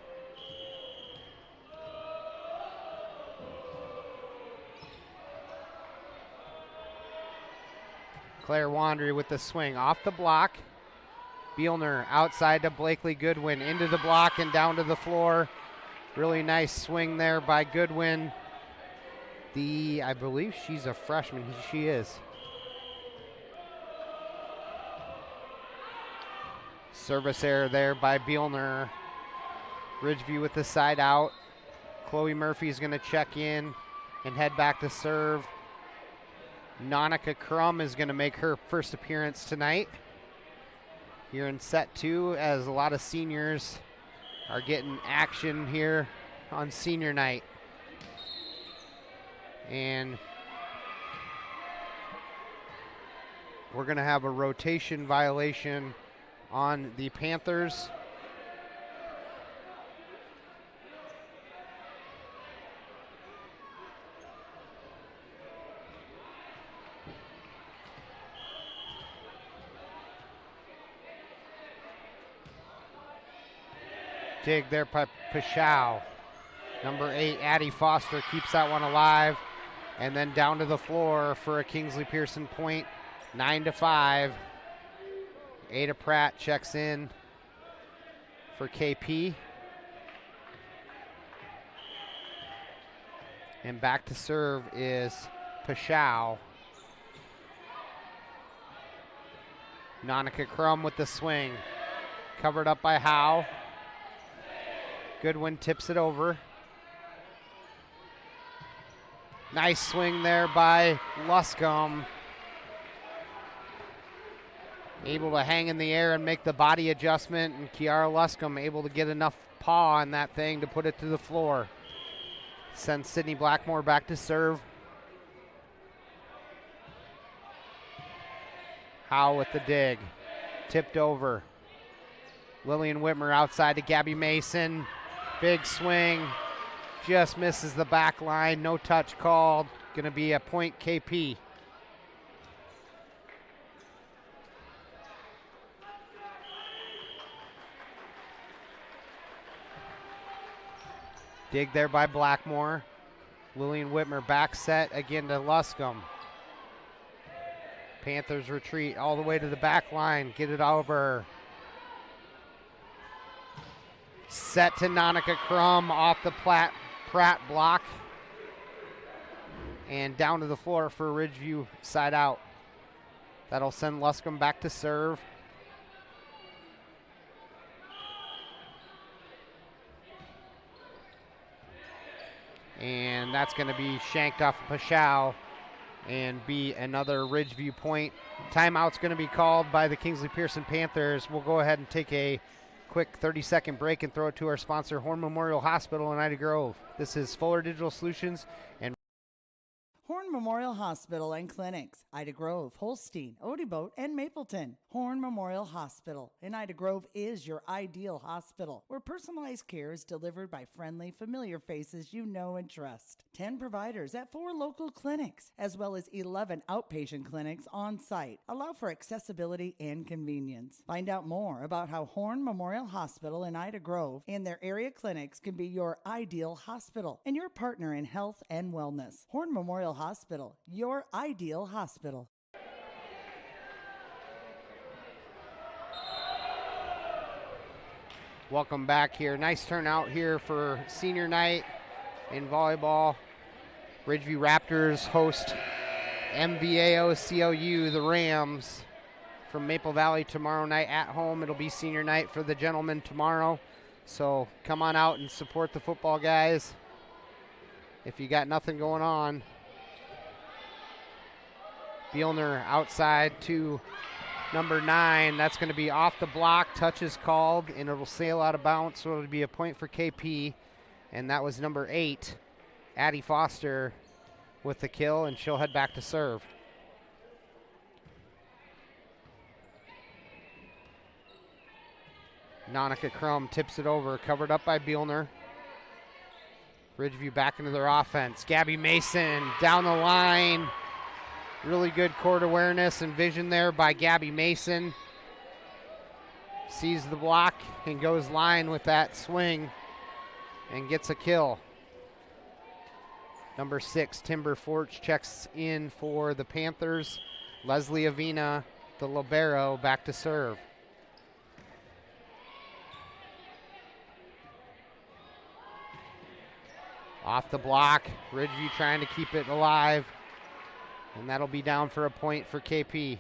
Claire Wandry with the swing off the block. Bielner outside to Blakely Goodwin, into the block and down to the floor. Really nice swing there by Goodwin. I believe she's a freshman. She is. Service error there by Bielner. Ridgeview with the side out. Chloe Murphy is going to check in and head back to serve. Nonica Crum is going to make her first appearance tonight here in set 2, as a lot of seniors are getting action here on senior night. And we're going to have a rotation violation on the Panthers. Dig there by Pashao. Number 8, Addie Foster, keeps that one alive. And then down to the floor for a Kingsley-Pierson point, 9-5. Ada Pratt checks in for KP. And back to serve is Pashao. Nonica Crum with the swing. Covered up by Howe. Goodwin tips it over. Nice swing there by Luscombe. Able to hang in the air and make the body adjustment, and Kiara Luscombe able to get enough paw on that thing to put it to the floor. Sends Sydney Blackmore back to serve. Howe with the dig. Tipped over. Lillian Whitmer outside to Gabby Mason. Big swing. Just misses the back line. No touch called. Going to be a point KP. Dig there by Blackmore. Lillian Whitmer back set again to Luscombe. Panthers retreat all the way to the back line. Get it over. Set to Nonica Crum off the Pratt block. And down to the floor for Ridgeview side out. That'll send Luscombe back to serve. And that's going to be shanked off of Pashao and be another Ridgeview point. Timeout's going to be called by the Kingsley-Pierson Panthers. We'll go ahead and take a quick 30-second break and throw it to our sponsor, Horn Memorial Hospital in Ida Grove. This is Fuller Digital Solutions and Horn Memorial Memorial Hospital and Clinics, Ida Grove, Holstein, Odeboat, and Mapleton. Horn Memorial Hospital in Ida Grove is your ideal hospital, where personalized care is delivered by friendly, familiar faces you know and trust. 10 providers at 4 local clinics, as well as 11 outpatient clinics on site, allow for accessibility and convenience. Find out more about how Horn Memorial Hospital in Ida Grove and their area clinics can be your ideal hospital and your partner in health and wellness. Horn Memorial Hospital, your ideal hospital. Welcome back here. Nice turnout here for senior night in volleyball. Ridgeview Raptors host MVAO COU, the Rams, from Maple Valley tomorrow night at home. It'll be senior night for the gentlemen tomorrow. So come on out and support the football guys if you got nothing going on. Bielner outside to number 9. That's going to be off the block. Touch is called, and it'll sail out of bounds, so it'll be a point for KP. And that was number 8, Addie Foster, with the kill, and she'll head back to serve. Nonica Crum tips it over, covered up by Bielner. Ridgeview back into their offense. Gabby Mason down the line. Really good court awareness and vision there by Gabby Mason. Sees the block and goes line with that swing and gets a kill. Number 6, Timber Forge, checks in for the Panthers. Leslie Avina, the libero, back to serve. Off the block, Ridgeview trying to keep it alive. And that'll be down for a point for KP.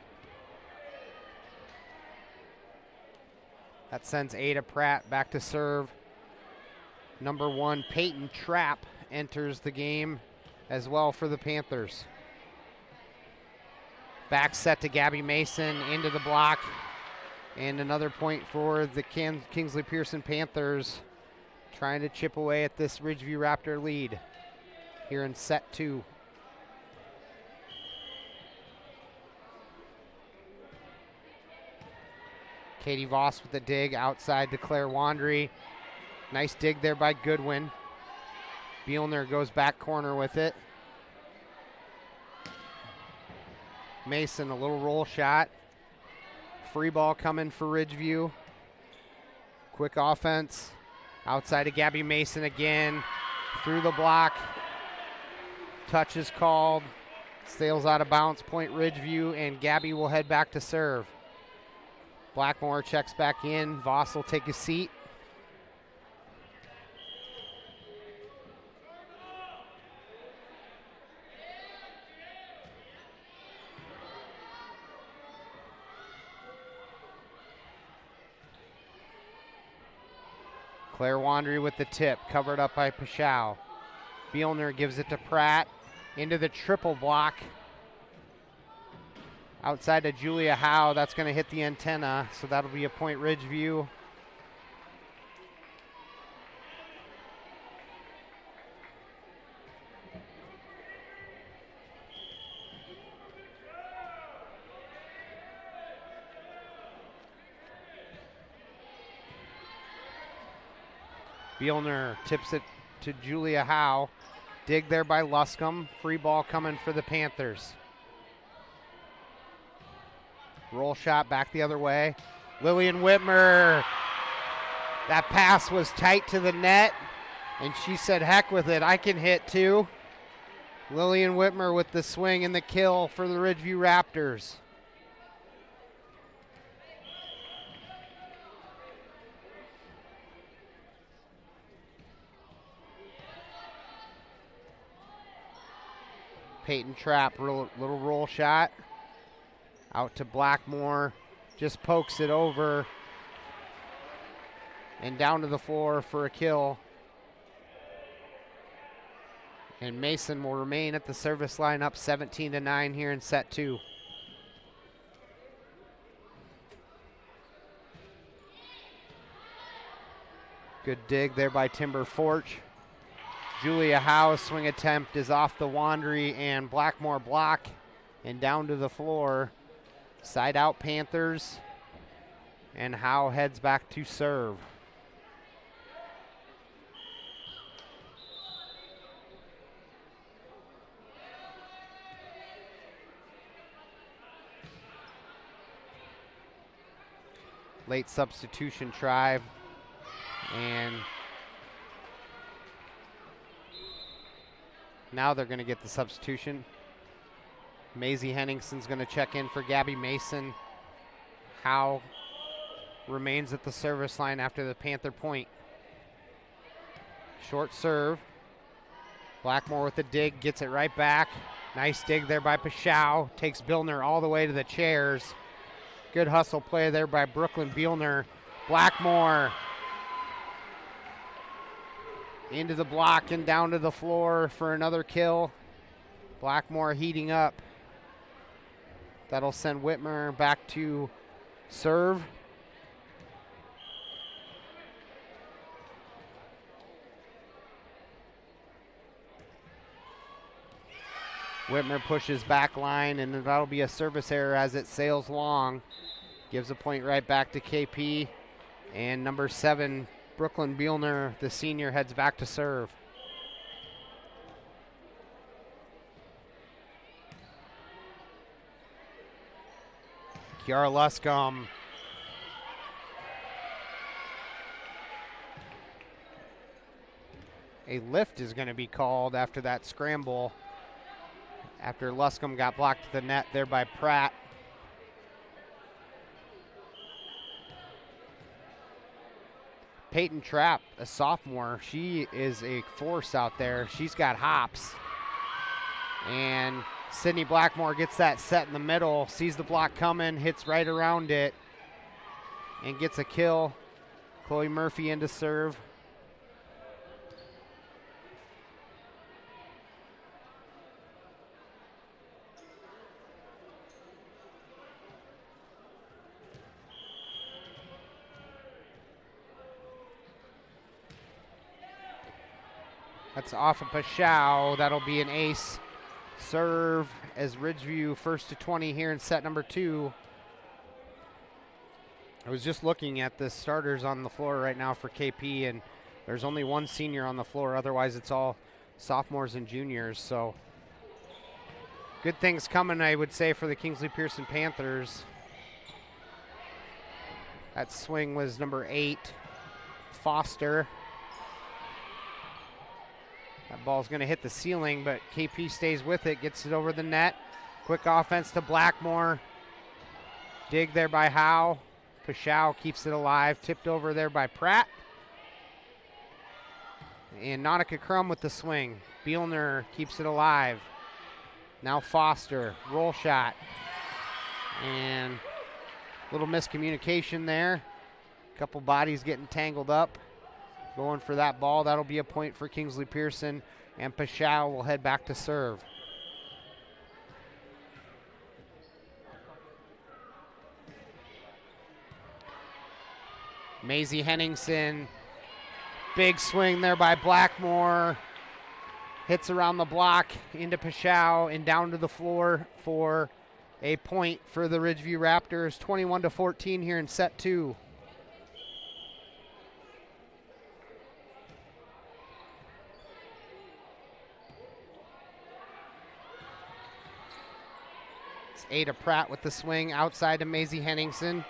That sends Ada Pratt back to serve. Number 1, Peyton Trapp, enters the game as well for the Panthers. Back set to Gabby Mason, into the block. And another point for the Kingsley-Pierson Panthers, trying to chip away at this Ridgeview Raptor lead here in set 2. Katie Voss with the dig outside to Claire Wandry. Nice dig there by Goodwin. Bielner goes back corner with it. Mason, a little roll shot. Free ball coming for Ridgeview. Quick offense. Outside of Gabby Mason again. Through the block. Touch is called. Sails out of bounds, point Ridgeview, and Gabby will head back to serve. Blackmore checks back in. Voss will take a seat. Claire Wandry with the tip, covered up by Pichow. Bielner gives it to Pratt, into the triple block. Outside to Julia Howe, that's going to hit the antenna, so that'll be a point Ridgeview. Bielner tips it to Julia Howe. Dig there by Luscombe. Free ball coming for the Panthers. Roll shot back the other way. Lillian Whitmer. That pass was tight to the net, and she said, heck with it, I can hit too. Lillian Whitmer with the swing and the kill for the Ridgeview Raptors. Peyton Trapp, little roll shot. Out to Blackmore, just pokes it over and down to the floor for a kill. And Mason will remain at the service line, up 17-9 here in set 2. Good dig there by Timber Forge. Julia Howe swing attempt is off the Wandry and Blackmore block and down to the floor. Side out Panthers, and Howe heads back to serve. Late substitution try, and now they're going to get the substitution. Maisie Henningson's going to check in for Gabby Mason. Howe remains at the service line after the Panther point. Short serve. Blackmore with the dig, gets it right back. Nice dig there by Pashao. Takes Billner all the way to the chairs. Good hustle play there by Brooklyn Bielner. Blackmore into the block and down to the floor for another kill. Blackmore heating up. That'll send Whitmer back to serve. Whitmer pushes back line, and that'll be a service error as it sails long. Gives a point right back to KP. And number 7, Brooklyn Bielner, the senior, heads back to serve. Kiara Luscombe. A lift is going to be called after that scramble, after Luscombe got blocked to the net there by Pratt. Peyton Trapp, a sophomore, she is a force out there. She's got hops. And Sydney Blackmore gets that set in the middle, sees the block coming, hits right around it, and gets a kill. Chloe Murphy into serve. That's off of Pashao. That'll be an ace serve as Ridgeview first to 20 here in set number 2. I was just looking at the starters on the floor right now for KP, and there's only one senior on the floor. Otherwise, it's all sophomores and juniors. So good things coming, I would say, for the Kingsley-Pierson Panthers. That swing was number 8, Foster. That ball's going to hit the ceiling, but KP stays with it, gets it over the net. Quick offense to Blackmore. Dig there by Howe. Pashao keeps it alive. Tipped over there by Pratt. And Nautica Crum with the swing. Bielner keeps it alive. Now Foster. Roll shot. And a little miscommunication there. A couple bodies getting tangled up. Going for that ball. That'll be a point for Kingsley-Pierson, and Pashao will head back to serve. Maisie Henningson, big swing there by Blackmore. Hits around the block into Pashao and down to the floor for a point for the Ridgeview Raptors. 21-14 here in set 2. Ada Pratt with the swing outside to Maisie Henningson.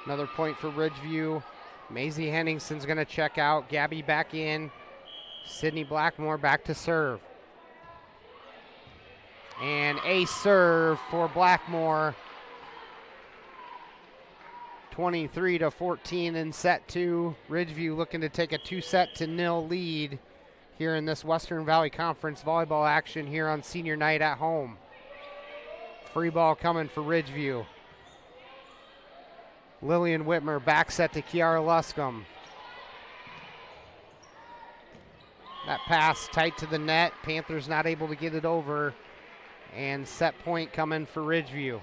Another point for Ridgeview. Maisie Henningson's going to check out. Gabby back in. Sydney Blackmore back to serve. And a serve for Blackmore. 23-14 in set 2. Ridgeview looking to take a 2-0 lead here in this Western Valley Conference volleyball action here on senior night at home. Free ball coming for Ridgeview. Lillian Whitmer back set to Kiara Luscombe. That pass tight to the net. Panthers not able to get it over. And set point coming for Ridgeview.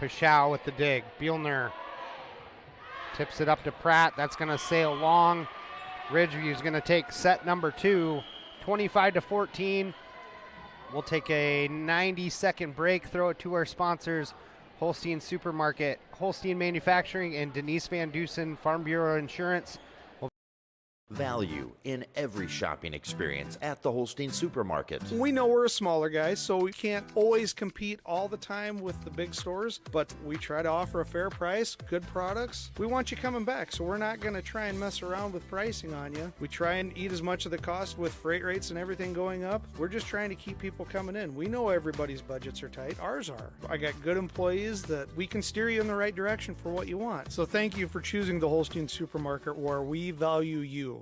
Pashow with the dig. Bielner tips it up to Pratt. That's going to sail long. Ridgeview is going to take set number 2, 25-14. We'll take a 90-second break, throw it to our sponsors, Holstein Supermarket, Holstein Manufacturing, and Denise Van Dusen, Farm Bureau Insurance. Value in every shopping experience at the Holstein Supermarket. We know we're a smaller guy, so we can't always compete all the time with the big stores, but we try to offer a fair price, good products. We want you coming back, so we're not going to try and mess around with pricing on you. We try and eat as much of the cost with freight rates and everything going up. We're just trying to keep people coming in. We know everybody's budgets are tight. Ours are. I got good employees that we can steer you in the right direction for what you want. So thank you for choosing the Holstein Supermarket, where we value you.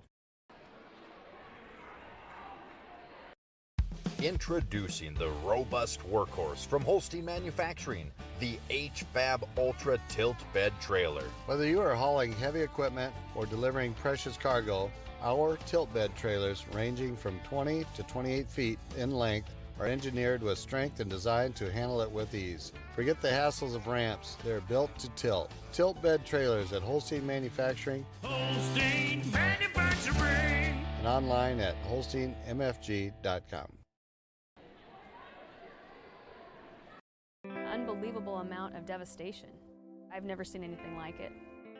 Introducing the robust workhorse from Holstein Manufacturing, the HFAB Ultra Tilt Bed Trailer. Whether you are hauling heavy equipment or delivering precious cargo, our tilt bed trailers, ranging from 20 to 28 feet in length, are engineered with strength and designed to handle it with ease. Forget the hassles of ramps. They're built to tilt. Tilt bed trailers at Holstein Manufacturing. Holstein Manufacturing. And online at holsteinmfg.com. Unbelievable amount of devastation. I've never seen anything like it.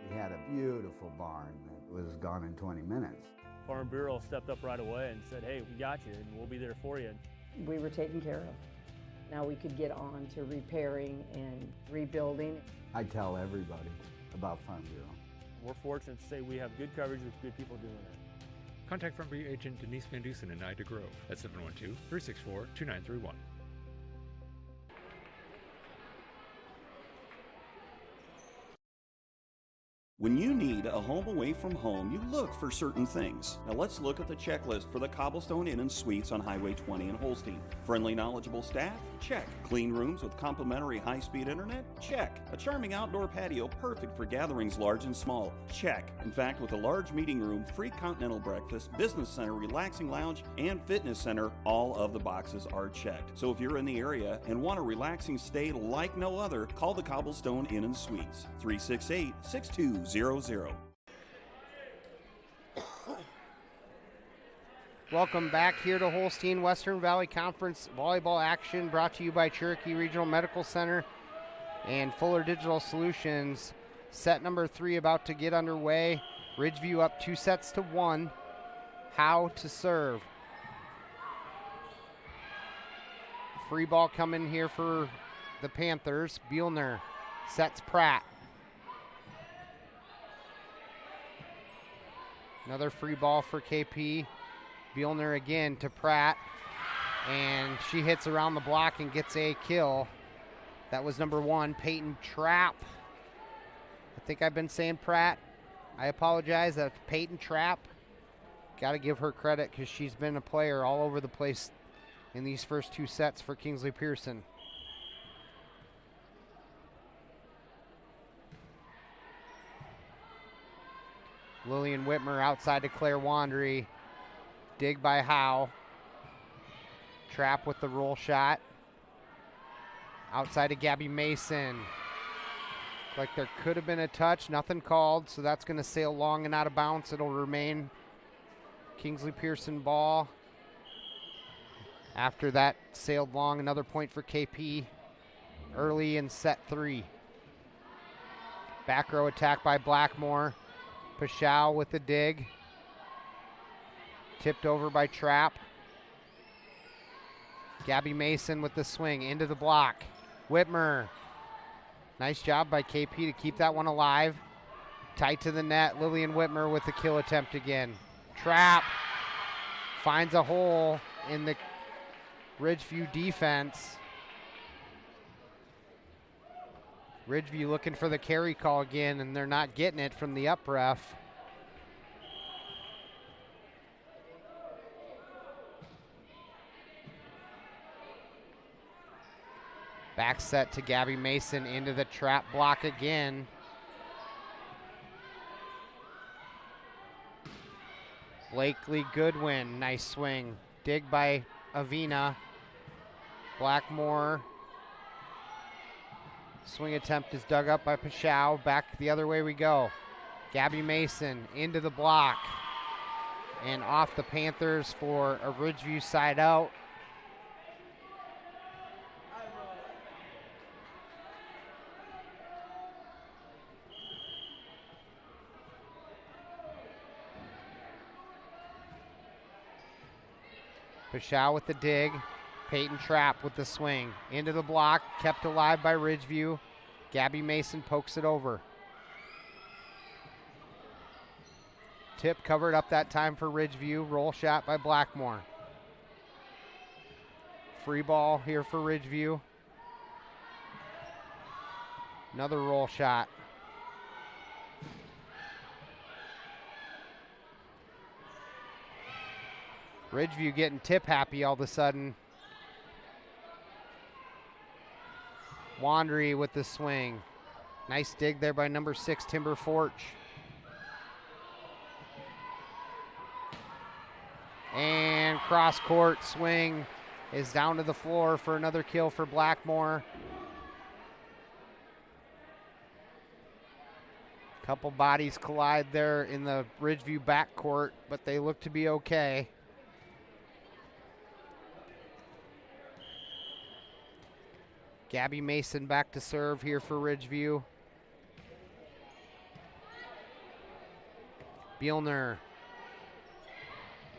We had a beautiful barn that was gone in 20 minutes. Farm Bureau stepped up right away and said, hey, we got you and we'll be there for you. We were taken care of. Now we could get on to repairing and rebuilding. I tell everybody about Farm Bureau. We're fortunate to say we have good coverage with good people doing it. Contact Farm Bureau agent Denise Van Dusen in Ida Grove at 712-364-2931. When you need a home away from home, you look for certain things. Now let's look at the checklist for the Cobblestone Inn and Suites on Highway 20 in Holstein. Friendly, knowledgeable staff? Check. Clean rooms with complimentary high-speed internet? Check. A charming outdoor patio perfect for gatherings large and small? Check. In fact, with a large meeting room, free continental breakfast, business center, relaxing lounge, and fitness center, all of the boxes are checked. So if you're in the area and want a relaxing stay like no other, call the Cobblestone Inn and Suites, 368-6200. Welcome back here to Holstein Western Valley Conference volleyball action, brought to you by Cherokee Regional Medical Center and Fuller Digital Solutions. Set number 3 about to get underway. Ridgeview up 2-1. How to serve. Free ball coming here for the Panthers. Bielner sets Pratt. Another free ball for KP. Bielner again to Pratt. And she hits around the block and gets a kill. That was number 1, Peyton Trapp. I think I've been saying Pratt. I apologize. That's Peyton Trapp. Got to give her credit because she's been a player all over the place in these first 2 sets for Kingsley-Pierson. Lillian Whitmer outside to Claire Wandry. Dig by Howe. Trapp with the roll shot. Outside to Gabby Mason. Like there could have been a touch, nothing called, so that's going to sail long and out of bounds. It'll remain Kingsley-Pierson ball. After that sailed long, another point for KP early in set 3. Back row attack by Blackmore. Pashow with the dig. Tipped over by Trapp. Gabby Mason with the swing into the block. Whitmer. Nice job by KP to keep that one alive. Tight to the net. Lillian Whitmer with the kill attempt again. Trapp finds a hole in the Ridgeview defense. Ridgeview looking for the carry call again, and they're not getting it from the up ref. Back set to Gabby Mason into the trap block again. Blakely Goodwin, nice swing. Dig by Avina. Blackmore. Swing attempt is dug up by Pashao. Back the other way we go. Gabby Mason into the block. And off the Panthers for a Ridgeview side out. Pashao with the dig. Peyton Trapp with the swing. Into the block, kept alive by Ridgeview. Gabby Mason pokes it over. Tip covered up that time for Ridgeview. Roll shot by Blackmore. Free ball here for Ridgeview. Another roll shot. Ridgeview getting tip happy all of a sudden. Wandry with the swing. Nice dig there by number 6, Timber Forch. And cross court swing is down to the floor for another kill for Blackmore. Couple bodies collide there in the Ridgeview backcourt, but they look to be okay. Gabby Mason back to serve here for Ridgeview. Bielner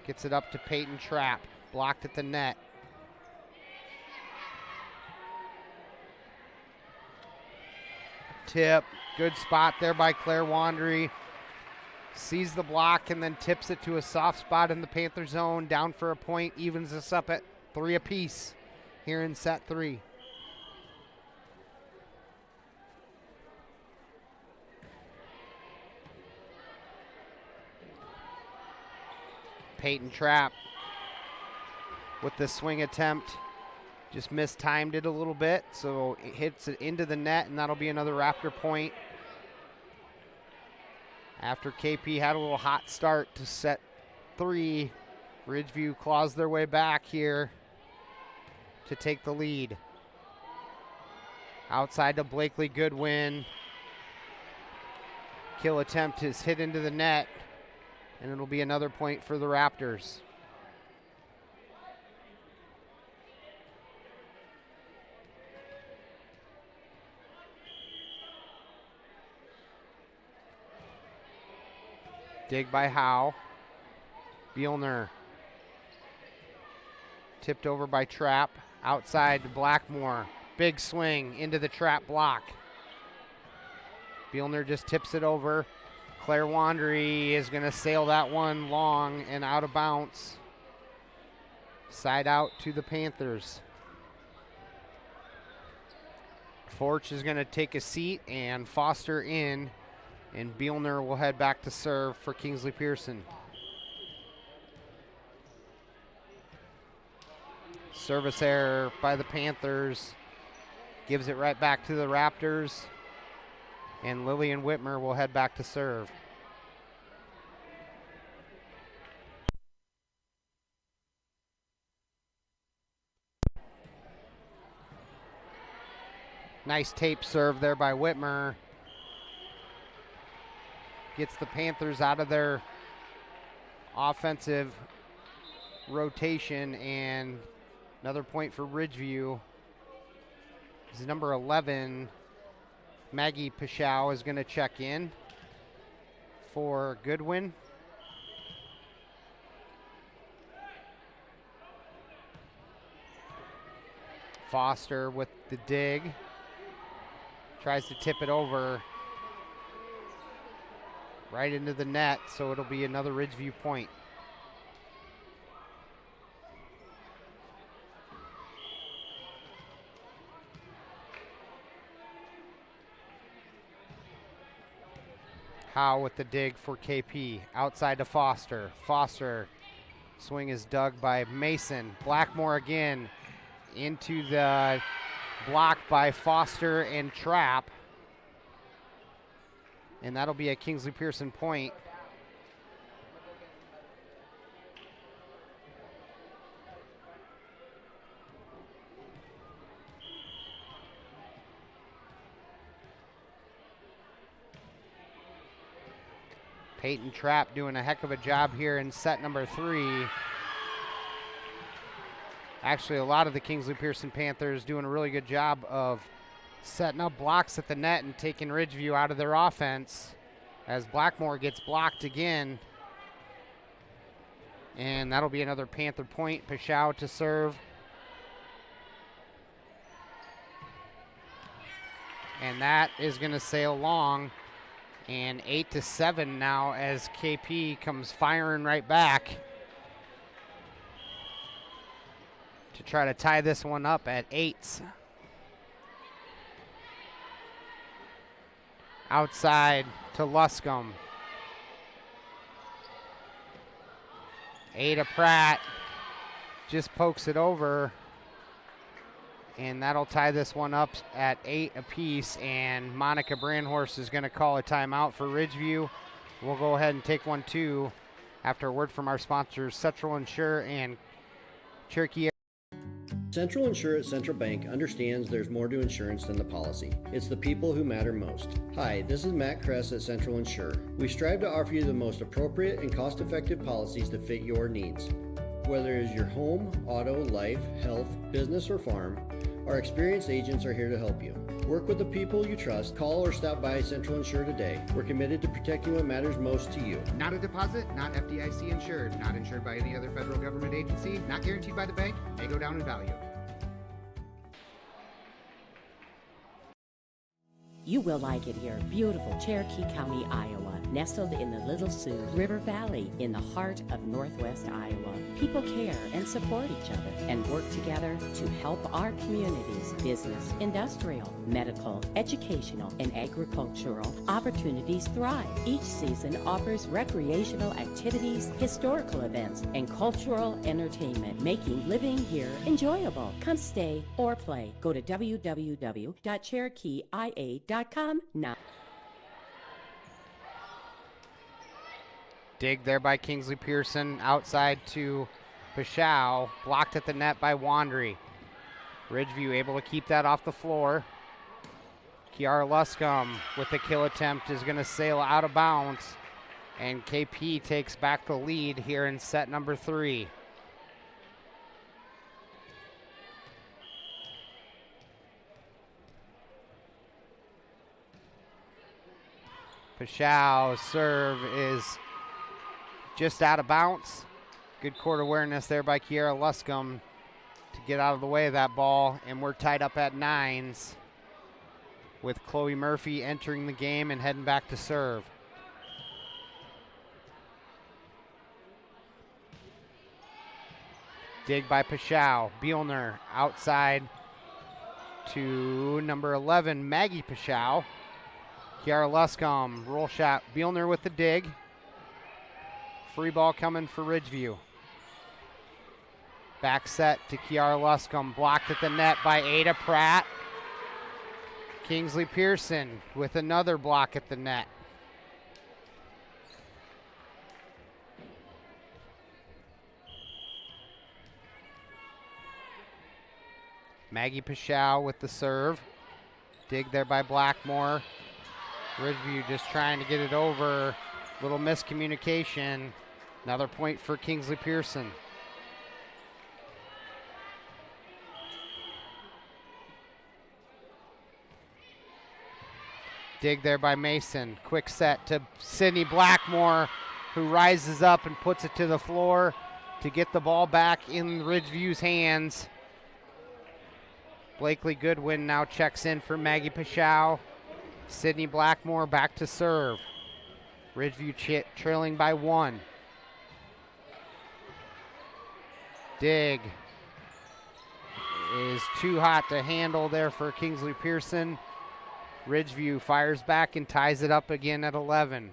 gets it up to Peyton Trapp. Blocked at the net. Tip. Good spot there by Claire Wandry. Sees the block and then tips it to a soft spot in the Panther zone. Down for a point. Evens us up at 3 apiece here in set 3. Peyton Trapp with the swing attempt. Just mistimed it a little bit, so it hits it into the net, and that'll be another Raptor point. After KP had a little hot start to set 3, Ridgeview claws their way back here to take the lead. Outside to Blakely Goodwin. Kill attempt is hit into the net, and it'll be another point for the Raptors. Dig by Howe. Bielner. Tipped over by Trapp. Outside to Blackmore. Big swing into the Trapp block. Bielner just tips it over. Claire Wandry is going to sail that one long and out of bounds. Side out to the Panthers. Forch is going to take a seat and Foster in. And Bielner will head back to serve for Kingsley-Pierson. Service error by the Panthers. Gives it right back to the Raptors. And Lillian Whitmer will head back to serve. Nice tape serve there by Whitmer. Gets the Panthers out of their offensive rotation, and another point for Ridgeview. This is number 11, Maggie Pashao, is going to check in for Goodwin. Foster with the dig. Tries to tip it over. Right into the net, so it'll be another Ridgeview point. Howe with the dig for KP. Outside to Foster. Foster. Swing is dug by Mason. Blackmore again into the blocked by Foster and Trapp. And that'll be a Kingsley-Pierson point. Peyton Trapp doing a heck of a job here in set number 3. Actually, a lot of the Kingsley-Pierson Panthers doing a really good job of setting up blocks at the net and taking Ridgeview out of their offense as Blackmore gets blocked again. And that'll be another Panther point. Pichau to serve. And that is going to sail long. And 8-7 now as KP comes firing right back to try to tie this one up at 8. Outside to Luscombe. Ada Pratt just pokes it over. And that'll tie this one up at 8 apiece. And Monica Brandhorst is going to call a timeout for Ridgeview. We'll go ahead and take one too after a word from our sponsors, Central Insure and Cherokee. Central Insure at Central Bank understands there's more to insurance than the policy. It's the people who matter most. Hi, this is Matt Kress at Central Insure. We strive to offer you the most appropriate and cost-effective policies to fit your needs. Whether it is your home, auto, life, health, business, or farm, our experienced agents are here to help you. Work with the people you trust. Call or stop by Central Insure today. We're committed to protecting what matters most to you. Not a deposit, not FDIC insured, not insured by any other federal government agency, not guaranteed by the bank, may go down in value. You will like it here. Beautiful Cherokee County, Iowa, nestled in the Little Sioux River Valley in the heart of Northwest Iowa. People care and support each other and work together to help our communities. Business, industrial, medical, educational, and agricultural opportunities thrive. Each season offers recreational activities, historical events, and cultural entertainment, making living here enjoyable. Come stay or play. Go to www.cherokeeia.com now. Dig there by Kingsley-Pierson, outside to Pichau, blocked at the net by Wandry. Ridgeview able to keep that off the floor. Kiara Luscombe with the kill attempt is going to sail out of bounds, and KP takes back the lead here in set number 3. Pichau's serve is just out of bounds. Good court awareness there by Kiara Luscombe to get out of the way of that ball, and we're tied up at 9s with Chloe Murphy entering the game and heading back to serve. Dig by Pichau. Bielner outside to number 11, Maggie Pichau. Kiara Luscombe, roll shot. Bielner with the dig. Free ball coming for Ridgeview. Back set to Kiara Luscombe, blocked at the net by Ada Pratt. Kingsley-Pierson with another block at the net. Maggie Pichau with the serve. Dig there by Blackmore. Ridgeview just trying to get it over. Little miscommunication. Another point for Kingsley-Pierson. Dig there by Mason. Quick set to Sydney Blackmore, who rises up and puts it to the floor to get the ball back in Ridgeview's hands. Blakely Goodwin now checks in for Maggie Pichau. Sydney Blackmore back to serve. Ridgeview trailing by 1. Dig is too hot to handle there for Kingsley-Pierson. Ridgeview fires back and ties it up again at 11.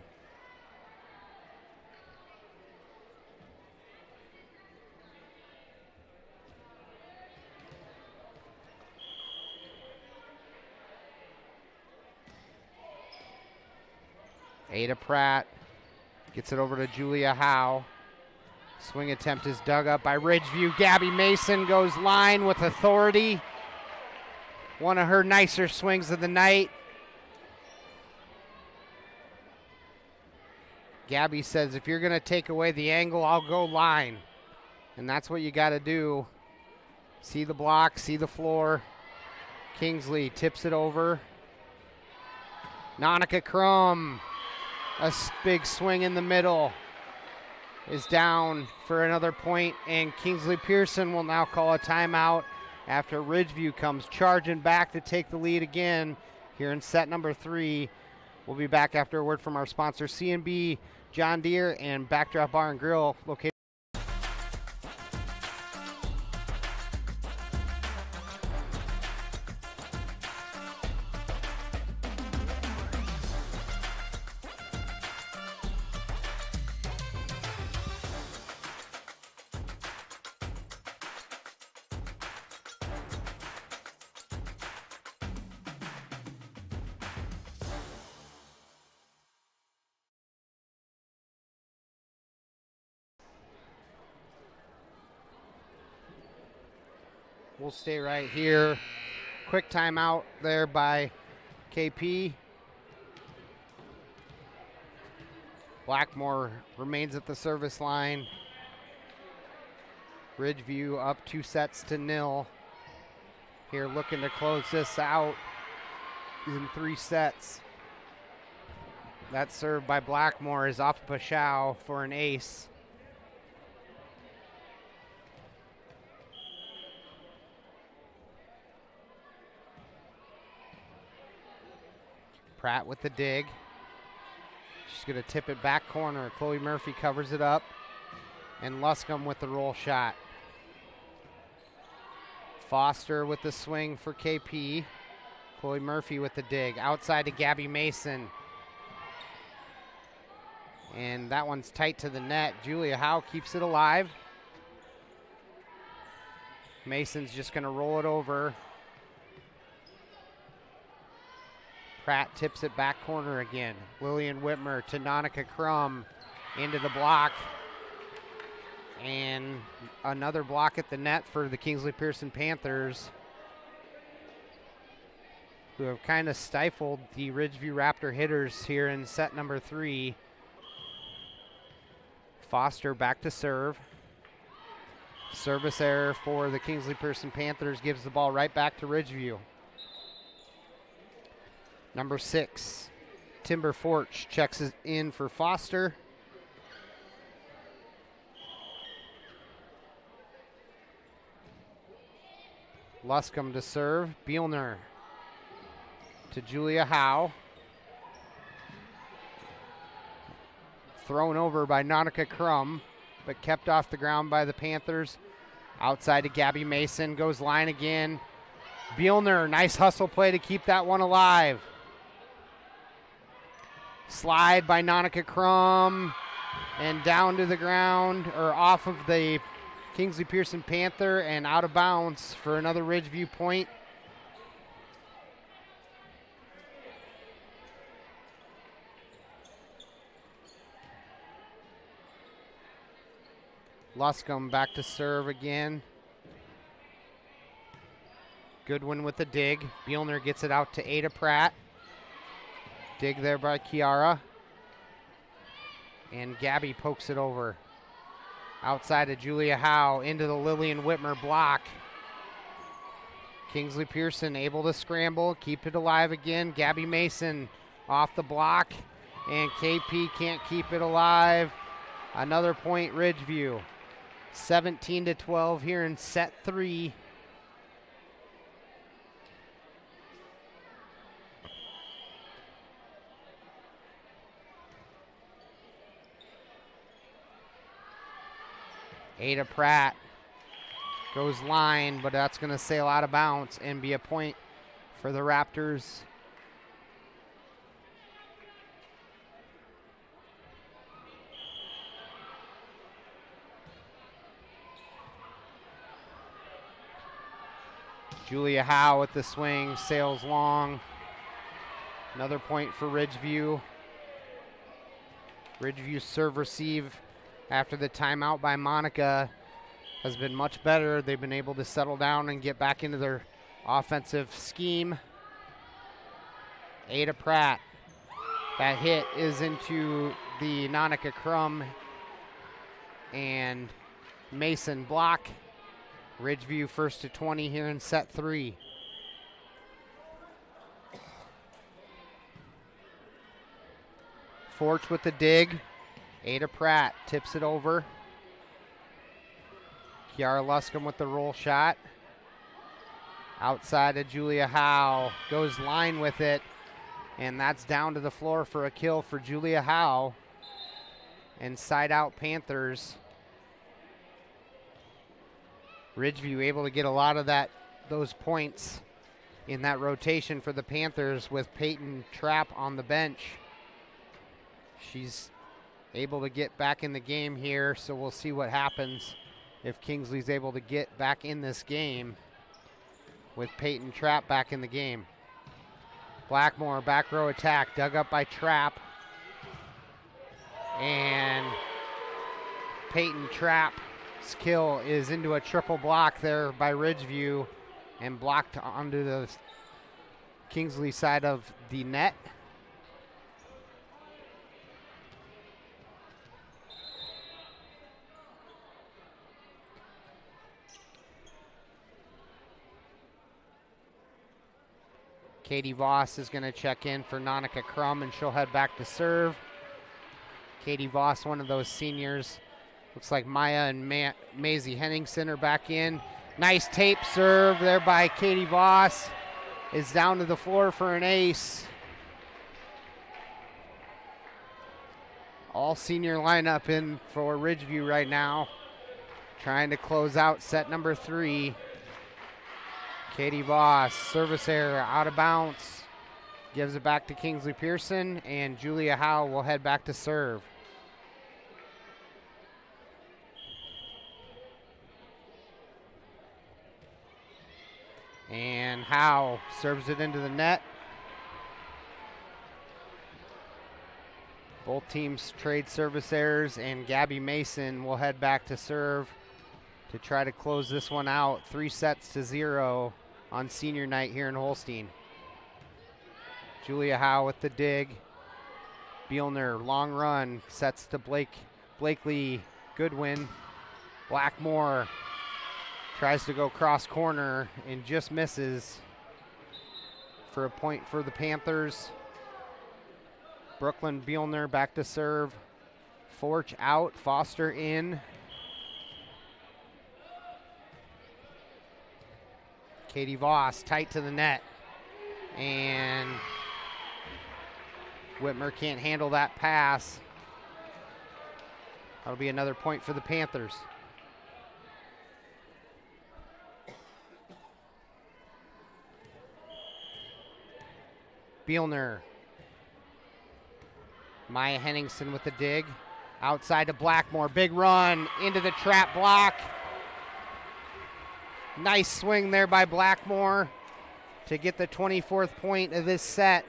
Ada Pratt gets it over to Julia Howe. Swing attempt is dug up by Ridgeview. Gabby Mason goes line with authority. One of her nicer swings of the night. Gabby says, if you're going to take away the angle, I'll go line. And that's what you got to do. See the block, see the floor. Kingsley tips it over. Nonica Crum, a big swing in the middle, is down for another point, and Kingsley-Pierson will now call a timeout after Ridgeview comes charging back to take the lead again here in set number 3. We'll be back after a word from our sponsor, C&B John Deere and Backdrop Bar and Grill, located. We'll stay right here. Quick timeout there by KP. Blackmore remains at the service line. Ridgeview up 2-0 here, looking to close this out in 3 sets. That serve by Blackmore is off Pashao for an ace. Pratt with the dig. She's going to tip it back corner. Chloe Murphy covers it up. And Luscombe with the roll shot. Foster with the swing for KP. Chloe Murphy with the dig. Outside to Gabby Mason. And that one's tight to the net. Julia Howe keeps it alive. Mason's just going to roll it over. Pratt tips it back corner again. Lillian Whitmer to Nonica Crum into the block. And another block at the net for the Kingsley-Pierson Panthers, who have kind of stifled the Ridgeview Raptor hitters here in set number 3. Foster back to serve. Service error for the Kingsley-Pierson Panthers gives the ball right back to Ridgeview. Number 6, Timber Forch checks it in for Foster. Luscombe to serve. Bielner to Julia Howe. Thrown over by Nonica Crum, but kept off the ground by the Panthers. Outside to Gabby Mason, goes line again. Bielner, nice hustle play to keep that one alive. Slide by Nonica Crum, and down to the ground, or off of the Kingsley-Pierson Panther and out of bounds for another Ridgeview point. Luscombe back to serve again. Goodwin with the dig. Bielner gets it out to Ada Pratt. Dig there by Kiara. And Gabby pokes it over. Outside to Julia Howe into the Lillian Whitmer block. Kingsley-Pierson able to scramble, keep it alive again. Gabby Mason off the block, and KP can't keep it alive. Another point, Ridgeview. 17-12 here in set 3. Ada Pratt goes line, but that's going to sail out of bounds and be a point for the Raptors. Julia Howe with the swing, sails long. Another point for Ridgeview. Ridgeview's serve receive after the timeout by Monica has been much better. They've been able to settle down and get back into their offensive scheme. Ada Pratt. That hit is into the Nonica Crum and Mason block. Ridgeview first to 20 here in set 3. Forch with the dig. Ada Pratt tips it over. Kiara Luscombe with the roll shot. Outside of Julia Howe. Goes line with it. And that's down to the floor for a kill for Julia Howe. And side out Panthers. Ridgeview able to get a lot of those points in that rotation for the Panthers with Peyton Trapp on the bench. She's able to get back in the game here, so we'll see what happens if Kingsley's able to get back in this game with Peyton Trapp back in the game. Blackmore, back row attack, dug up by Trapp. And Peyton Trapp's kill is into a triple block there by Ridgeview and blocked onto the Kingsley side of the net. Katie Voss is going to check in for Nonica Crum, and she'll head back to serve. Katie Voss, one of those seniors. Looks like Maya and Maisie Henningsen are back in. Nice tape serve there by Katie Voss. Is down to the floor for an ace. All senior lineup in for Ridgeview right now. Trying to close out set number 3. Katie Voss, service error, out of bounds. Gives it back to Kingsley-Pierson, and Julia Howe will head back to serve. And Howe serves it into the net. Both teams trade service errors, and Gabby Mason will head back to serve to try to close this one out. 3-0 on senior night here in Holstein. Julia Howe with the dig. Bielner, long run, sets to Blakely Goodwin. Blackmore tries to go cross corner and just misses for a point for the Panthers. Brooklyn Bielner back to serve. Forch out, Foster in. Katie Voss tight to the net. And Whitmer can't handle that pass. That'll be another point for the Panthers. Bielner. Maya Henningsen with the dig. Outside to Blackmore. Big run into the trap block. Nice swing there by Blackmore to get the 24th point of this set.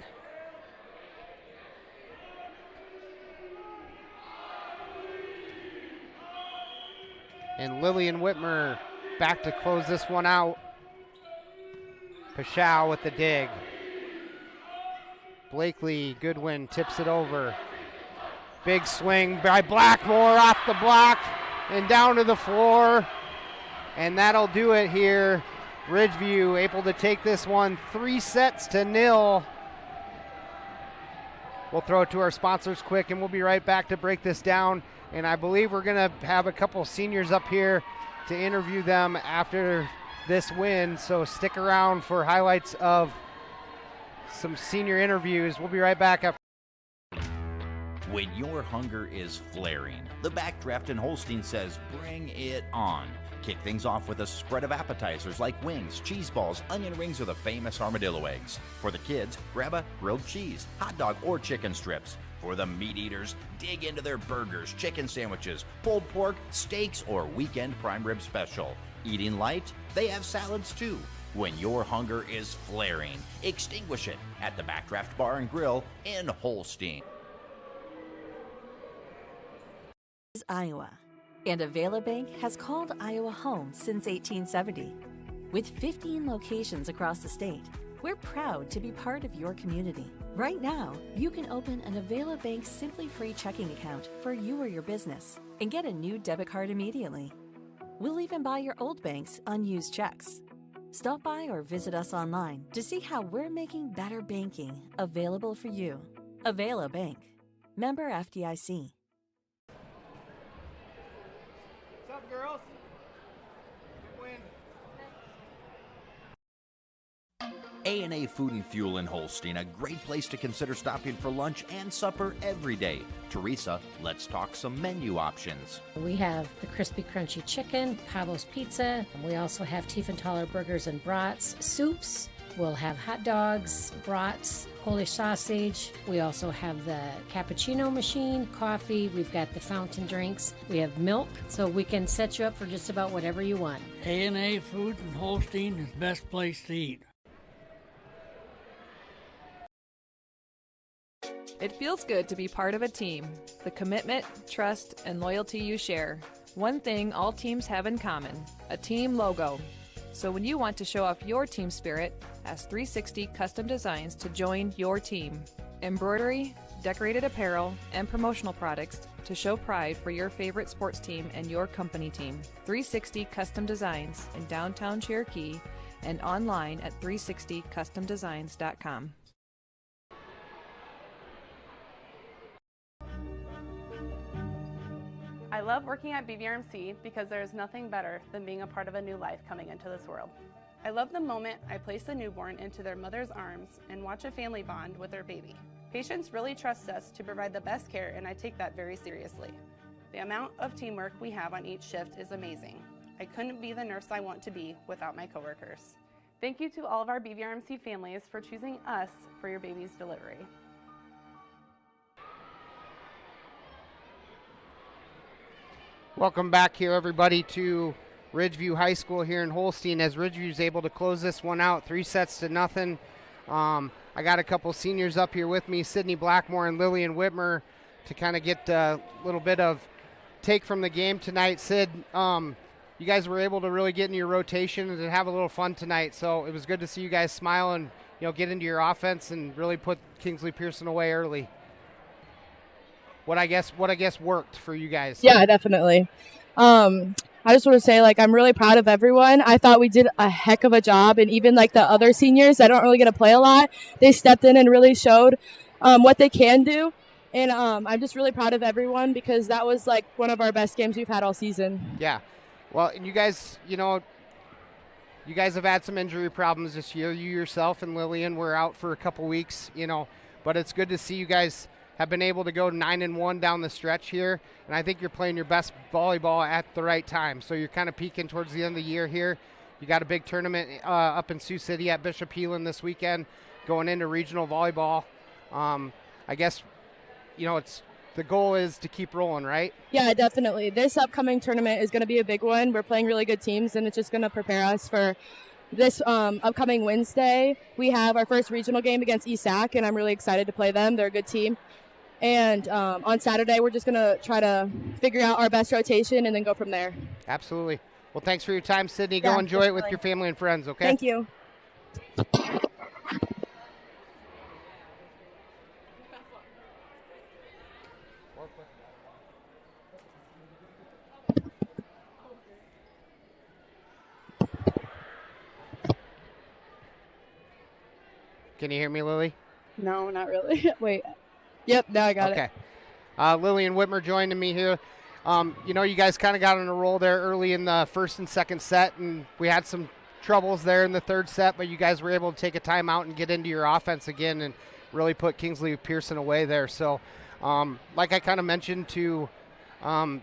And Lillian Whitmer back to close this one out. Pashow with the dig. Blakely Goodwin tips it over. Big swing by Blackmore off the block and down to the floor. And that'll do it here. Ridgeview able to take this one 3-0. We'll throw it to our sponsors quick, and we'll be right back to break this down. And I believe we're going to have a couple seniors up here to interview them after this win. So stick around for highlights of some senior interviews. We'll be right back after. When your hunger is flaring, the Backdraft in Holstein says bring it on. Kick things off with a spread of appetizers like wings, cheese balls, onion rings, or the famous armadillo eggs. For the kids, grab a grilled cheese, hot dog, or chicken strips. For the meat eaters, dig into their burgers, chicken sandwiches, pulled pork, steaks, or weekend prime rib special. Eating light? They have salads too. When your hunger is flaring, extinguish it at the Backdraft Bar and Grill in Holstein. is Iowa, and Avela Bank has called Iowa home since 1870. With 15 locations across the state, we're proud to be part of your community. Right now, you can open an Avela Bank Simply Free checking account for you or your business and get a new debit card immediately. We'll even buy your old bank's unused checks. Stop by or visit us online to see how we're making better banking available for you. Avela Bank. Member FDIC. What's up, girls? Win. A&A Food and Fuel in Holstein, a great place to consider stopping for lunch and supper every day. Teresa, let's talk some menu options. We have the crispy crunchy chicken, Pablo's Pizza. We also have Tiefenthaler burgers and brats, soups. We'll have hot dogs, brats, Polish sausage. We also have the cappuccino machine, coffee. We've got the fountain drinks. We have milk, so we can set you up for just about whatever you want. A&A Food in Holstein is the best place to eat. It feels good to be part of a team. The commitment, trust, and loyalty you share. One thing all teams have in common, a team logo. So when you want to show off your team spirit, ask 360 Custom Designs to join your team. Embroidery, decorated apparel, and promotional products to show pride for your favorite sports team and your company team. 360 Custom Designs in downtown Cherokee and online at 360customdesigns.com. I love working at BVRMC because there is nothing better than being a part of a new life coming into this world. I love the moment I place a newborn into their mother's arms and watch a family bond with their baby. Patients really trust us to provide the best care, and I take that very seriously. The amount of teamwork we have on each shift is amazing. I couldn't be the nurse I want to be without my coworkers. Thank you to all of our BVRMC families for choosing us for your baby's delivery. Welcome back here, everybody, to Ridgeview High School here in Holstein, as Ridgeview is able to close this one out 3-0. I got a couple seniors up here with me, Sydney Blackmore and Lillian Whitmer, to kind of get a little bit of take from the game tonight. Sid, you guys were able to really get into your rotation and to have a little fun tonight, so it was good to see you guys smile and get into your offense and really put Kingsley-Pierson away early. What I guess worked for you guys. Yeah, definitely. I just want to say, I'm really proud of everyone. I thought we did a heck of a job, and even the other seniors that don't really get to play a lot, they stepped in and really showed what they can do. And I'm just really proud of everyone because that was one of our best games we've had all season. Yeah. Well, and you guys, you guys have had some injury problems this year. You yourself and Lillian were out for a couple weeks, but it's good to see you guys have been able to go 9-1 down the stretch here, and I think you're playing your best volleyball at the right time. So you're kind of peaking towards the end of the year here. You got a big tournament up in Sioux City at Bishop Heelan this weekend, going into regional volleyball. I guess, it's the goal is to keep rolling, right? Yeah, definitely. This upcoming tournament is going to be a big one. We're playing really good teams, and it's just going to prepare us for this upcoming Wednesday. We have our first regional game against ESAC, and I'm really excited to play them. They're a good team. And on Saturday, we're just going to try to figure out our best rotation and then go from there. Absolutely. Well, thanks for your time, Sydney. Go enjoy it with your family and friends, okay? Thank you. Can you hear me, Lily? No, not really. Wait. Yep, now I got it. Okay. Lillian Whitmer joining me here. You guys kind of got on a roll there early in the first and second set, and we had some troubles there in the third set, but you guys were able to take a timeout and get into your offense again and really put Kingsley-Pierson away there. So, like I kind of mentioned to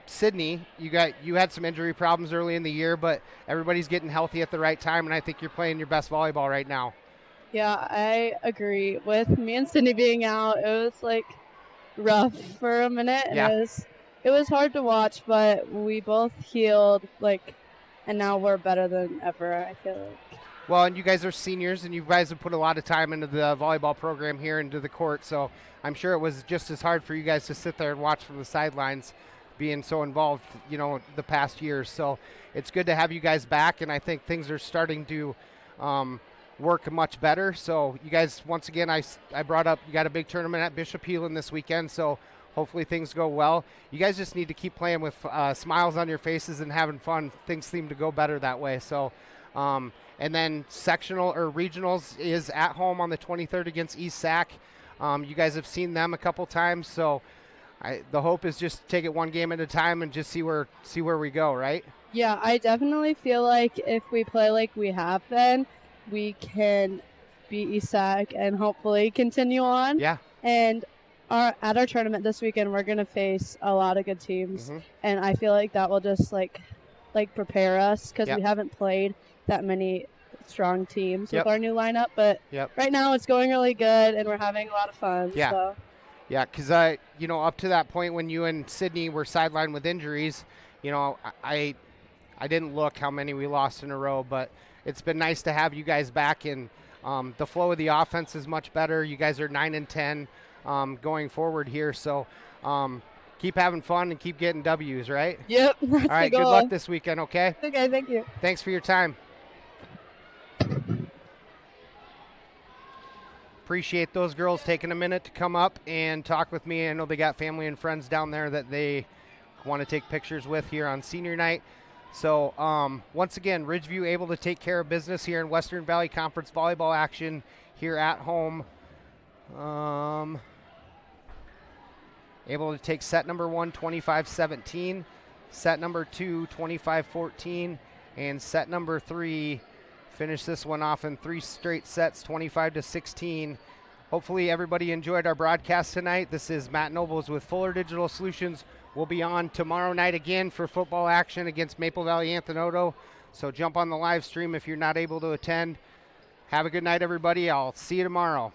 Sydney, you had some injury problems early in the year, but everybody's getting healthy at the right time, and I think you're playing your best volleyball right now. Yeah, I agree. With me and Sydney being out, it was rough for a minute, and Yeah. it was hard to watch, but we both healed, and now we're better than ever, I feel like. Well, and you guys are seniors, and you guys have put a lot of time into the volleyball program here into the court, so I'm sure it was just as hard for you guys to sit there and watch from the sidelines. being so involved, the past years. So it's good to have you guys back, and I think things are starting to work much better. So you guys, once again, I brought up, you got a big tournament at Bishop Heelan this weekend, so hopefully things go well. You guys just need to keep playing with smiles on your faces and having fun. Things seem to go better that way. So, and then sectional or regionals is at home on the 23rd against East Sac. You guys have seen them a couple times, so the hope is just take it one game at a time and just see where we go, right? Yeah, I definitely feel like if we play like we have been, we can beat East Sac and hopefully continue on. Yeah. And at our tournament this weekend, we're going to face a lot of good teams. And I feel like that will just like prepare us because we haven't played that many strong teams with our new lineup. But right now it's going really good and we're having a lot of fun. Yeah. So. Yeah, because, up to that point when you and Sydney were sidelined with injuries, I didn't look how many we lost in a row, but it's been nice to have you guys back, and the flow of the offense is much better. You guys are 9-10 going forward here, so keep having fun and keep getting W's, right? Yep. All right, good luck this weekend, okay? Okay, thank you. Thanks for your time. Appreciate those girls taking a minute to come up and talk with me. I know they got family and friends down there that they want to take pictures with here on senior night. So once again, Ridgeview able to take care of business here in Western Valley Conference volleyball action here at home. Able to take set number 1, 25-17, set number 2, 25-14, and set number 3, finish this one off in 3 straight sets, 25-16. Hopefully everybody enjoyed our broadcast tonight. This is Matt Nobles with Fuller Digital Solutions. We'll be on tomorrow night again for football action against Maple Valley Anthony. So jump on the live stream if you're not able to attend. Have a good night, everybody. I'll see you tomorrow.